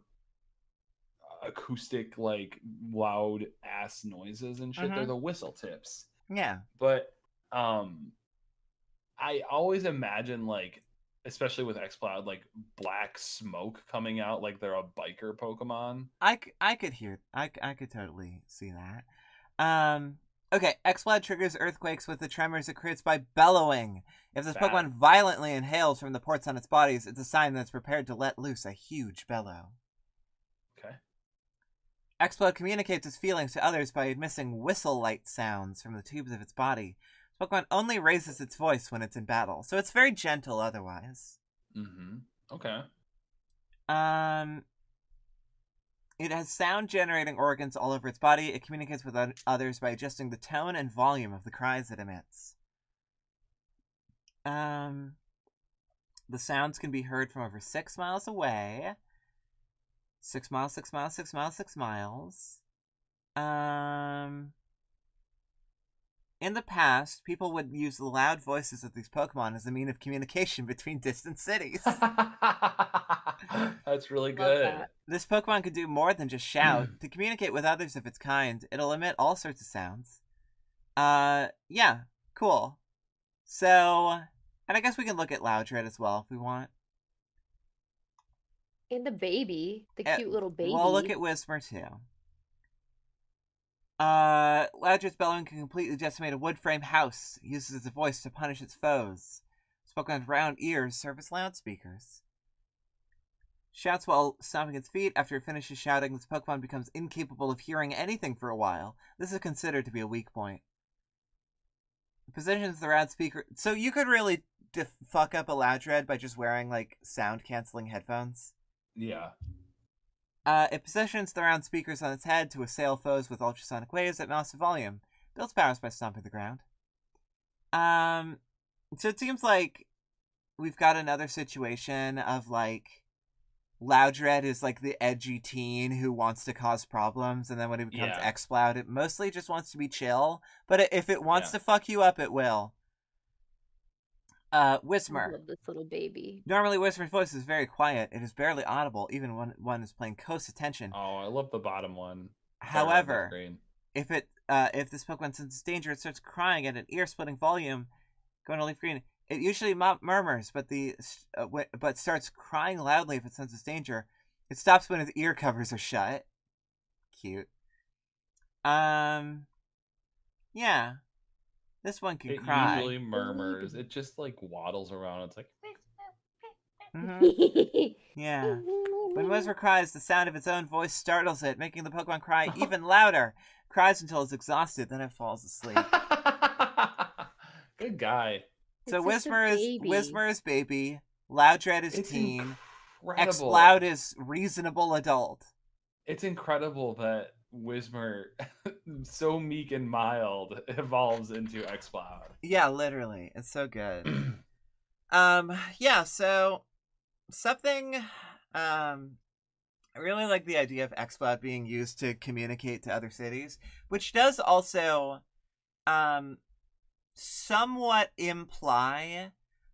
acoustic, like loud ass noises and shit. They're the whistle tips. Yeah. But I always imagine, like, especially with Exploud, like black smoke coming out, like they're a biker Pokemon. I could totally see that. Okay, Exploud triggers earthquakes with the tremors it creates by bellowing. If this Pokemon violently inhales from the ports on its bodies, it's a sign that it's prepared to let loose a huge bellow. Okay. Exploud communicates its feelings to others by emitting whistle-like sounds from the tubes of its body. Pokemon only raises its voice when it's in battle, so it's very gentle otherwise. Okay. It has sound-generating organs all over its body. It communicates with others by adjusting the tone and volume of the cries it emits. The sounds can be heard from over 6 miles away. 6 miles, 6 miles, 6 miles, 6 miles. In the past, people would use the loud voices of these Pokemon as a mean of communication between distant cities. That's really good. This Pokemon could do more than just shout. To communicate with others of its kind, it'll emit all sorts of sounds. Yeah, cool. So, and I guess we can look at Loudred as well if we want. And the baby, the cute little baby. We'll look at Whisper too. Loudred's bellowing can completely decimate a wood frame house. It uses its voice to punish its foes. This Spoken with round ears serve as loudspeakers. Shouts while stomping its feet. After it finishes shouting, this Pokemon becomes incapable of hearing anything for a while. This is considered to be a weak point. Positions the round speaker. So you could really fuck up a Loudred by just wearing, like, sound-canceling headphones. Yeah. It positions the round speakers on its head to assail foes with ultrasonic waves at massive volume. Builds powers by stomping the ground. So it seems like we've got another situation of, like, Loudred is like the edgy teen who wants to cause problems, and then when it becomes Exploud, it mostly just wants to be chill. But if it wants to fuck you up, it will. Whismer. I love this little baby. Normally, Whismer's voice is very quiet. It is barely audible, even when one is paying close attention. Oh, I love the bottom one. However, if this Pokemon senses danger, it starts crying at an ear-splitting volume, going to leaf green. It usually murmurs, but starts crying loudly if it senses danger. It stops when its ear covers are shut. Cute. Yeah. This one can cry. It usually murmurs. It just, like, waddles around. It's like... Mm-hmm. Yeah. When Whisper cries, the sound of its own voice startles it, making the Pokemon cry even louder. Cries until it's exhausted, then it falls asleep. Good guy. So Whisper is baby, Loudred is teen, incredible. Exploud is reasonable adult. It's incredible that Whismer, so meek and mild, evolves into Exploud. Yeah, literally. It's so good. Yeah, so something I really like the idea of Exploud being used to communicate to other cities, which does also somewhat imply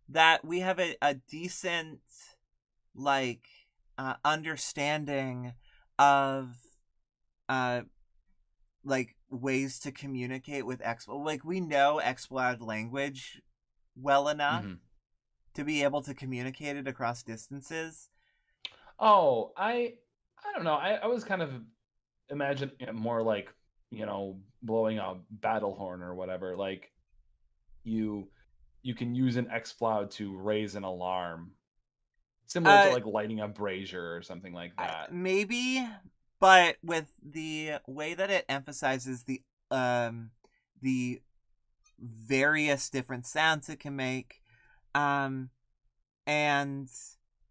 that we have a decent, like, understanding of, like, ways to communicate with Exploud. Like, we know Exploud language well enough to be able to communicate it across distances. Oh, I don't know. I was kind of imagining it more like, blowing a battle horn or whatever. Like, you can use an Exploud to raise an alarm, similar to, like, lighting a brazier or something like that. Maybe, but with the way that it emphasizes the various different sounds it can make, and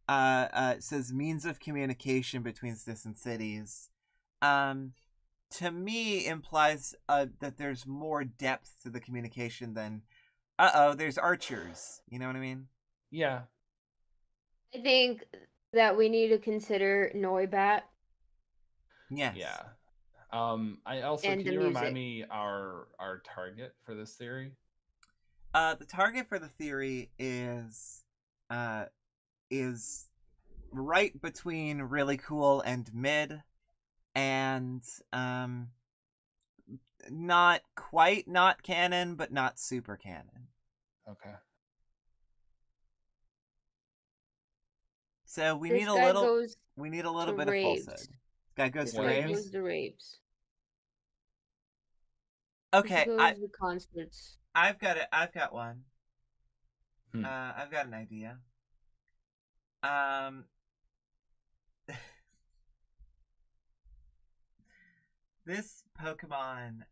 it says means of communication between distant cities, to me implies that there's more depth to the communication than there's archers. You know what I mean? Yeah. I think that we need to consider Noibat. Yes. Yeah. I also, and can you remind me our target for this theory? The target for the theory is right between really cool and mid, and not quite not canon, but not super canon. Okay. So we need a little bit of falsehood. This guy goes to raves. Goes to raves. Okay, goes to concerts. I've got one. I've got an idea. This Pokemon,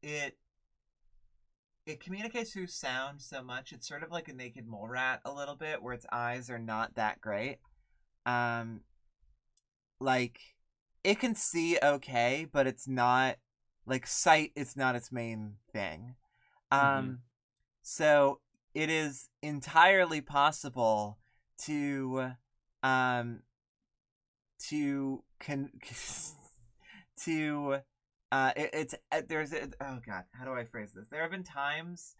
it communicates through sound so much. It's sort of like a naked mole rat a little bit, where its eyes are not that great. Like, it can see okay, but it's not, like, sight is not its main thing. So it is entirely possible to oh god, how do I phrase this? There have been times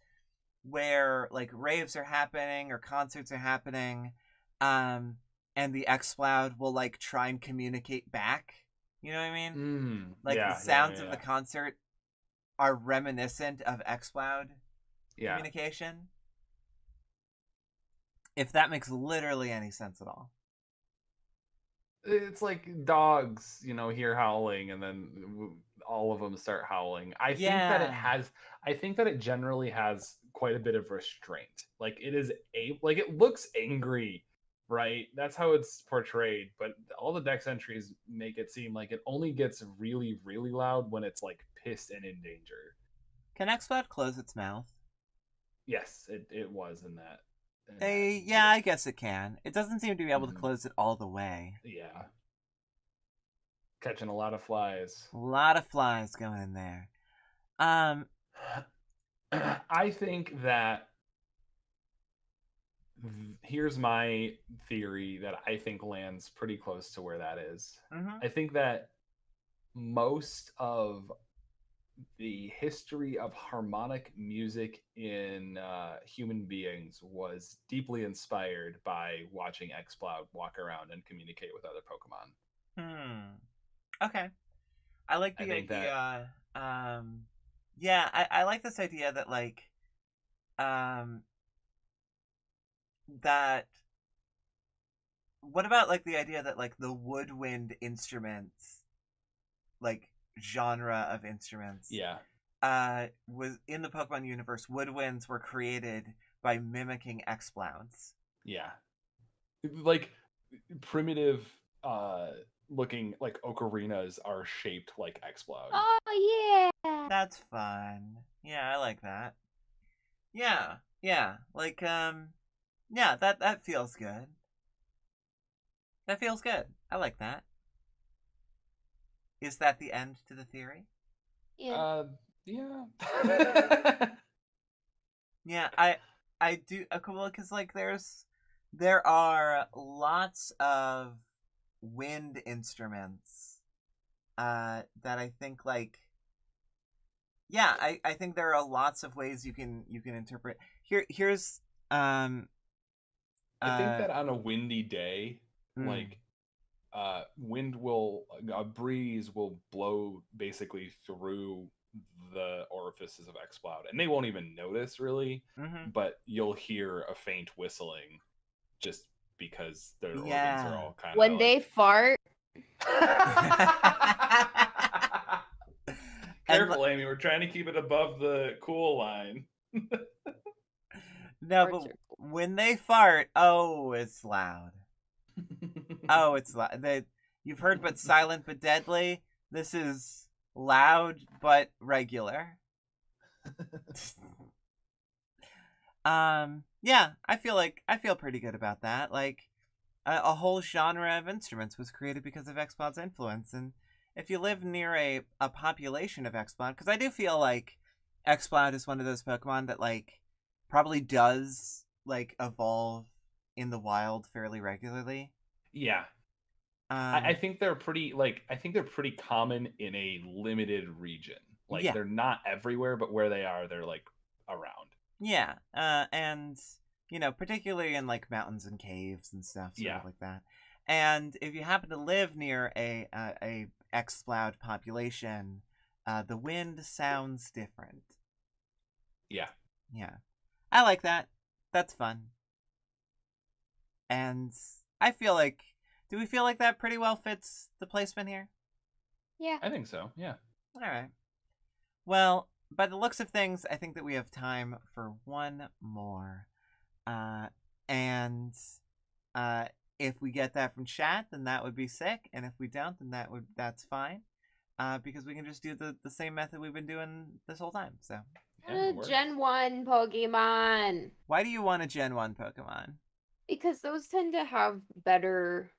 where, like, raves are happening or concerts are happening, and the Exploud will, like, try and communicate back. You know what I mean? The sounds of the concert are reminiscent of Exploud communication. If that makes literally any sense at all. It's like dogs, hear howling, and then all of them start howling. I think that it generally has quite a bit of restraint. Like it looks angry, right? That's how it's portrayed, but all the dex entries make it seem like it only gets really, really loud when it's like pissed and in danger. Can Xbox close its mouth? Yes, it was in that. Yeah, I guess it can. It doesn't seem to be able to close it all the way. Yeah. Catching a lot of flies. A lot of flies going in there. I think that here's my theory that I think lands pretty close to where that is. Mm-hmm. I think that most of the history of harmonic music in human beings was deeply inspired by watching Xploud walk around and communicate with other Pokemon. Okay. I like the idea. Yeah, I like this idea that like that what about like the idea that like the woodwind instruments, like genre of instruments, was in the Pokemon universe, woodwinds were created by mimicking Xplouds. Yeah. Like primitive looking like ocarinas are shaped like Xploud. Oh yeah. That's fun. Yeah, I like that. Yeah. Like yeah, that feels good. That feels good. I like that. Is that the end to the theory? Yeah. Yeah. Yeah, I do well because like there are lots of wind instruments that I think like yeah, I think there are lots of ways you can interpret. Here's I think that on a windy day, like a breeze will blow basically through the orifices of Xploud, and they won't even notice really, but you'll hear a faint whistling just because their organs are all kind of when they fart. Careful, Amy. We're trying to keep it above the cool line. No, but when they fart, oh, it's loud. Oh, it's loud. You've heard but silent but deadly. This is loud but regular. Yeah, I feel pretty good about that. Like a whole genre of instruments was created because of Xploud's influence, and if you live near a population of Xploud, because I do feel like Xploud is one of those Pokemon that like probably does like evolve in the wild fairly regularly. Yeah. I think they're pretty common in a limited region. Like they're not everywhere, but where they are, they're like around. Yeah. And you know, particularly in like mountains and caves and stuff, sort of like that. And if you happen to live near a Xploud population, the wind sounds different. Yeah. Yeah. I like that. That's fun. And I feel like, do we feel like that pretty well fits the placement here? Yeah. I think so, yeah. All right. Well, by the looks of things, I think that we have time for one more. And if we get that from chat, then that would be sick. And if we don't, then that's fine. Because we can just do the same method we've been doing this whole time. So Gen 1 Pokemon. Why do you want a Gen 1 Pokemon? Because those tend to have better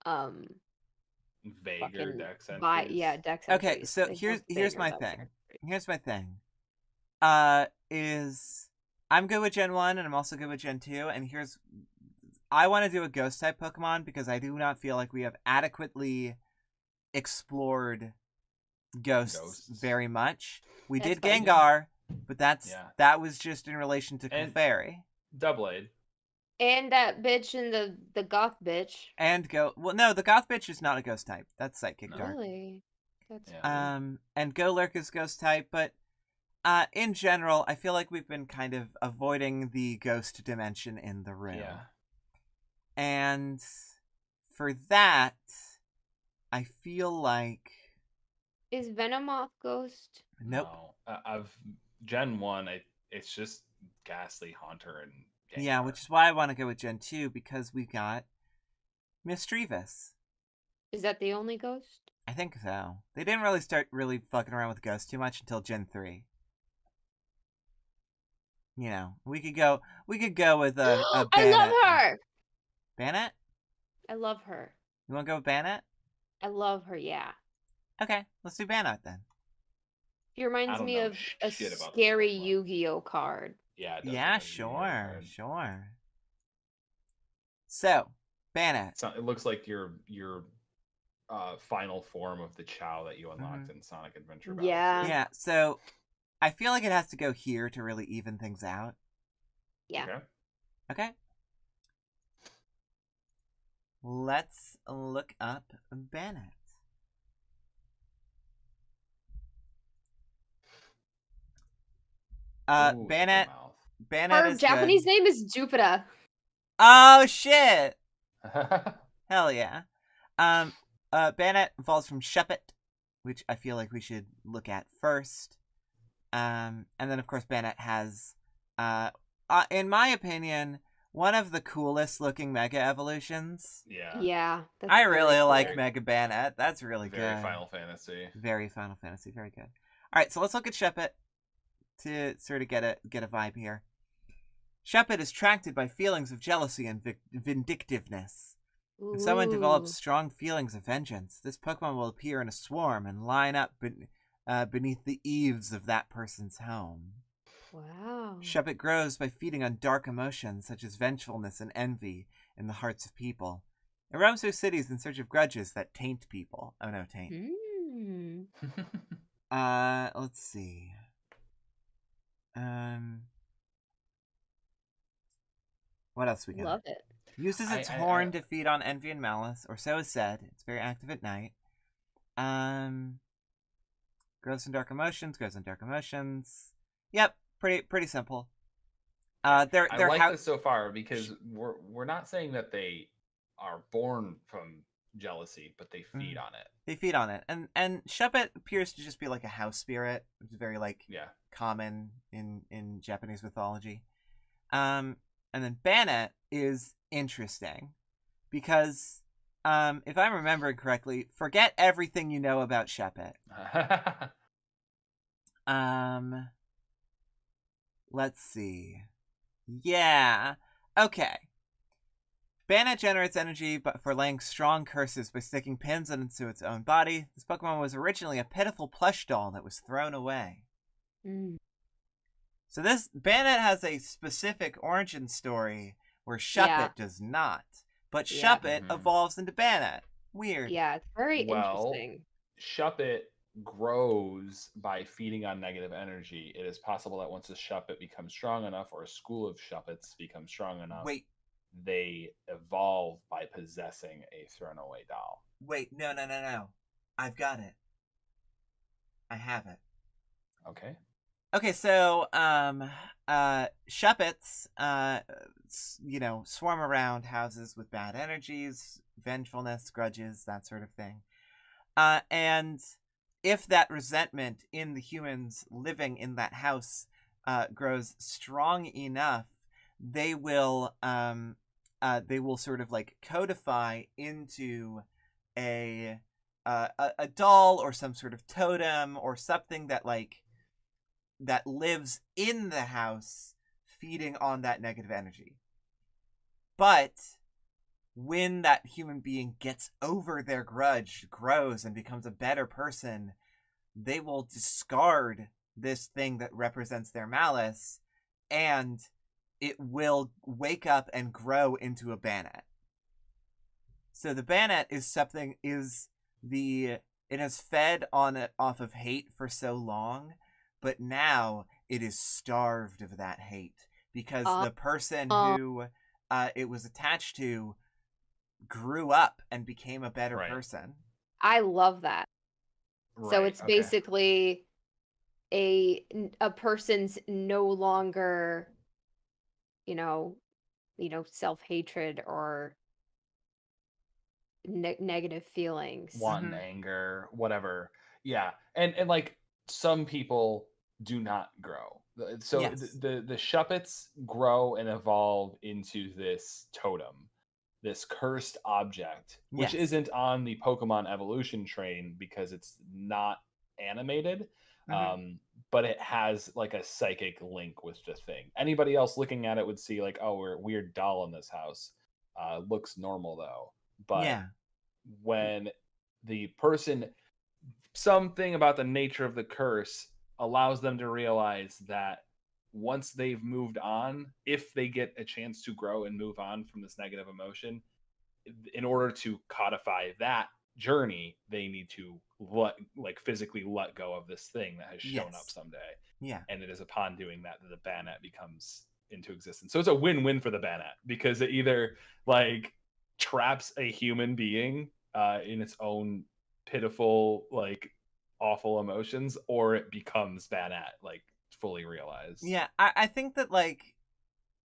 vaguer dex entries. Dex entries. Okay, so here's my thing. Here's my thing. Is I'm good with Gen 1 and I'm also good with Gen 2, and I want to do a ghost type Pokemon because I do not feel like we have adequately explored ghosts. Very much. We did Gengar, but that was just in relation to Clefairy. Doublade. And that bitch and the goth bitch. And the goth bitch is not a ghost type. That's Psychic Dark. Really? That's and Golurk is ghost type, but in general, I feel like we've been kind of avoiding the ghost dimension in the room. Yeah. And for that, I feel like... Is Venomoth ghost? Nope. No. Of Gen 1, it's just Ghastly, Haunter, and Yeah, Gengar. which is why I want to go with Gen 2, because we've got Mischievous. Is that the only ghost? I think so. They didn't really start really fucking around with ghosts too much until Gen 3. You know, we could go with a I love Banette. her. Banette? I love her. You want to go with Banette? I love her. Yeah. Okay, let's do Banette then. She reminds don't me know of a shit about this scary Pokemon. Yu-Gi-Oh card. Yeah, it does Yeah, look like a Yu-Gi-Oh card. sure. So, Banette. It looks like your final form of the Chow that you unlocked in Sonic Adventure Battle. Yeah. Yeah, so I feel like it has to go here to really even things out. Yeah. Okay. Let's look up Banette. Ooh, Banette. Hippo Banette Her is Japanese good. name is Jupiter. Oh shit! mouth. Hell yeah. Banette evolves from Shuppet, which I feel like we should look at first. And then of course Banette has, in my opinion, one of the coolest looking Mega Evolutions. Yeah. Yeah. That's I really cool. like Mega Banette. That's really Very good. Final Fantasy. Very Final Fantasy. Very good. All right, so let's look at Shuppet to sort of get a vibe here. Shuppet is attracted by feelings of jealousy and vindictiveness. If someone develops strong feelings of vengeance, this Pokemon will appear in a swarm and line up beneath the eaves of that person's home. Wow. Shuppet grows by feeding on dark emotions such as vengefulness and envy in the hearts of people. It roams through cities in search of grudges that taint people. Oh no, taint. Let's see. What else we got? Love it. Uses its horn to feed on envy and malice, or so is said. It's very active at night. Grows in dark emotions. Yep, pretty simple. I like this so far because we're not saying that they are born from jealousy, but they feed on it. They feed on it, and Shuppet appears to just be like a house spirit, which is very common in Japanese mythology. And then Banette is interesting because, if I'm remembering correctly, forget everything you know about Shuppet. Let's see. Yeah. Okay. Banette generates energy for laying strong curses by sticking pins into its own body. This Pokemon was originally a pitiful plush doll that was thrown away. So this Banette has a specific origin story where Shuppet does not. But Shuppet evolves into Banette. Weird. Yeah, it's very interesting. Shuppet grows by feeding on negative energy. It is possible that once a Shuppet becomes strong enough, or a school of Shuppets becomes strong enough, they evolve by possessing a thrown away doll. Wait, no. I've got it. I have it. Okay, so Shuppets, swarm around houses with bad energies, vengefulness, grudges, that sort of thing. And if that resentment in the humans living in that house grows strong enough, they will sort of like codify into a doll or some sort of totem or something that lives in the house, feeding on that negative energy. But when that human being gets over their grudge, grows, and becomes a better person, they will discard this thing that represents their malice, and it will wake up and grow into a Banette. So the Banette it has fed off of hate for so long, but now it is starved of that hate because the person who it was attached to grew up and became a better person. I love that. So it's basically a person's no longer, self-hatred or negative feelings. Wanton anger, whatever. Yeah. And like some people do not grow. So Yes. the Shuppets grow and evolve into this totem, this cursed object, which Yes. isn't on the Pokemon evolution train because it's not animated. But it has like a psychic link with the thing. Anybody else looking at it would see like, oh, we're a weird doll in this house. Looks normal though. But Yeah. when the person, something about the nature of the curse allows them to realize that once they've moved on, if they get a chance to grow and move on from this negative emotion, in order to codify that journey, they need to physically let go of this thing that has shown up Yes. someday. Yeah. And it is upon doing that that the Banat becomes into existence. So it's a win-win for the Banat because it either like traps a human being in its own pitiful, like awful emotions, or it becomes Banat, like fully realized. Yeah. I think that like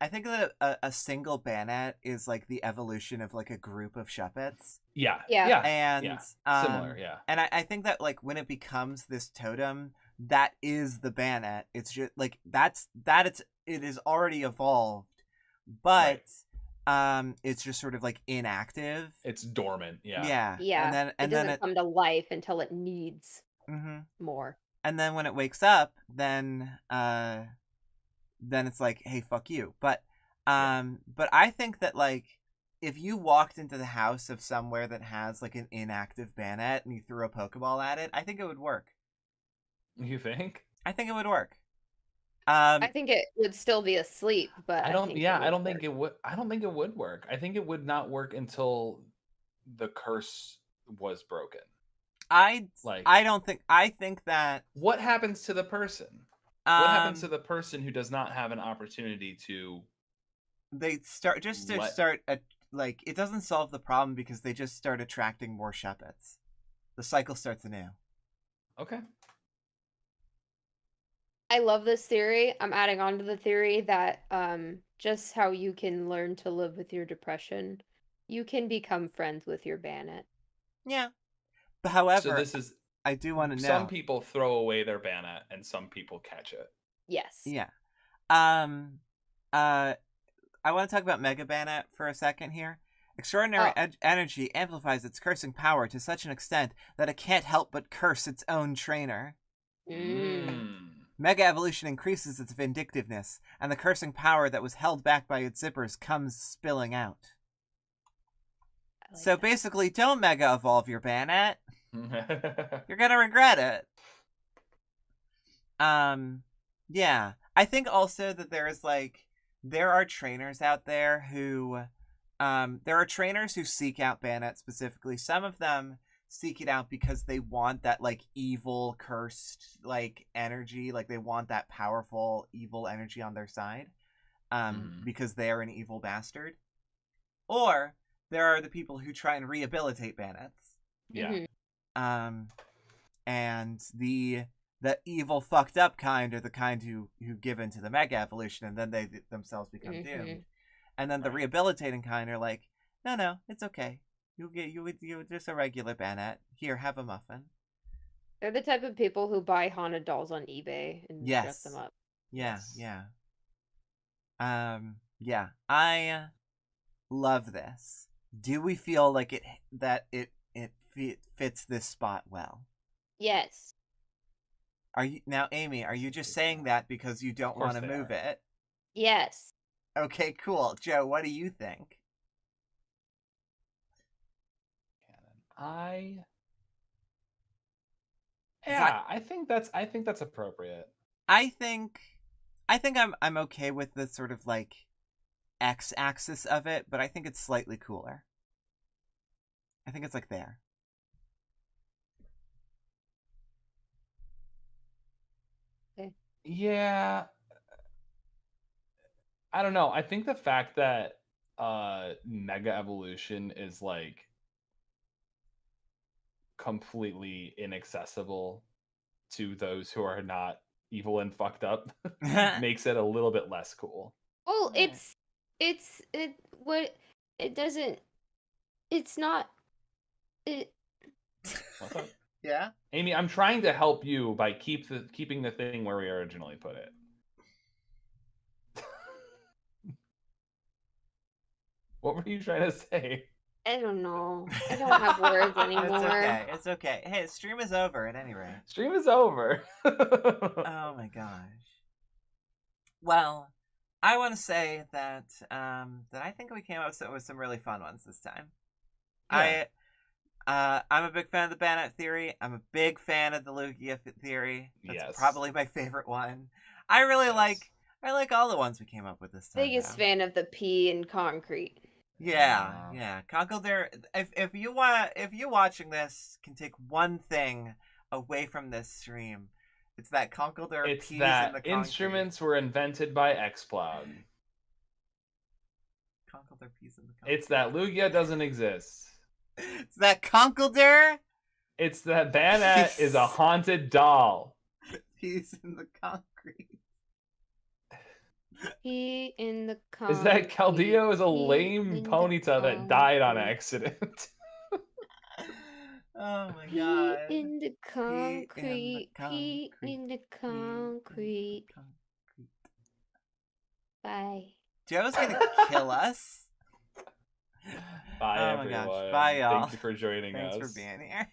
I think that a single Banat is like the evolution of like a group of Shuppets. Yeah. Yeah. Yeah. And yeah. Similar, yeah. And I think that like when it becomes this totem, that is the Banat. It's just like it is already evolved, but it's just sort of like inactive. It's dormant, yeah. Yeah. Yeah. And it then doesn't come to life until it needs more. And then when it wakes up, then it's like, hey, fuck you. But I think that like if you walked into the house of somewhere that has like an inactive Banat and you threw a Pokeball at it, I think it would work. You think? I think it would work. I think it would still be asleep, but I don't think yeah, I don't think it would work. I think it would not work until the curse was broken. I think that what happens to the person? What happens to the person who does not have an opportunity to start like it doesn't solve the problem because they just start attracting more Shuppets. The cycle starts anew. Okay. I love this theory. I'm adding on to the theory that just how you can learn to live with your depression, you can become friends with your Banat. Yeah. But however, so this is I do want to know. Some people throw away their Banat and some people catch it. Yes. Yeah. I want to talk about Mega Banat for a second here. Extraordinary energy amplifies its cursing power to such an extent that it can't help but curse its own trainer. Mega Evolution increases its vindictiveness, and the cursing power that was held back by its zippers comes spilling out. So basically, don't Mega Evolve your Banat. You're gonna regret it. Yeah. I think also that there are trainers out there who there are trainers who seek out Banat specifically. Some of them seek it out because they want that like evil cursed like energy, like they want that powerful evil energy on their side because they are an evil bastard. Or there are the people who try and rehabilitate Banats. Yeah. And the evil fucked up kind are the kind who give into the Mega Evolution and then they themselves become doomed. And then the rehabilitating kind are like, no, it's okay. You just a regular Banat. Here, have a muffin. They're the type of people who buy haunted dolls on eBay and dress them up. Yeah. Yeah. I love this. Do we feel like it fits this spot well? Yes. Amy, are you just saying that because you don't want to move it? Yes. Okay, cool. Joe, what do you think? I think that's appropriate. I think I'm okay with the sort of like X-axis of it, but I think it's slightly cooler. I think it's like there. Okay. Yeah. I don't know. I think the fact that Mega Evolution is like completely inaccessible to those who are not evil and fucked up makes it a little bit less cool. Well, it's not it What's up? Yeah. Amy, I'm trying to help you by keeping the thing where we originally put it. What were you trying to say? I don't know. I don't have words anymore. It's okay. It's okay. Hey, stream is over at any rate. Stream is over. Oh my gosh. Well, I want to say that that I think we came up with some really fun ones this time. Yeah. I'm a big fan of the Banat theory. I'm a big fan of the Lugia theory. That's Yes. probably my favorite one. I really like all the ones we came up with this time. Biggest fan of the pea and concrete. Yeah. Conkeldurr, if you watching this can take one thing away from this stream, it's that Conkeldurr It's peas that in the concrete. instruments were invented by Xcloud. Conkeldurr peas in the concrete. It's that Lugia doesn't exist. It's that Conkeldurr It's that Banat is a haunted doll. peas in the concrete. Pea in the concrete. Is that Caldeo is a lame Ponyta that died on accident? Oh my god. Pea in the concrete. Pea in the concrete. Bye. Joe's gonna kill us. Bye, Oh my everyone. gosh. Bye, y'all. Thank you for joining us. Thanks for being here.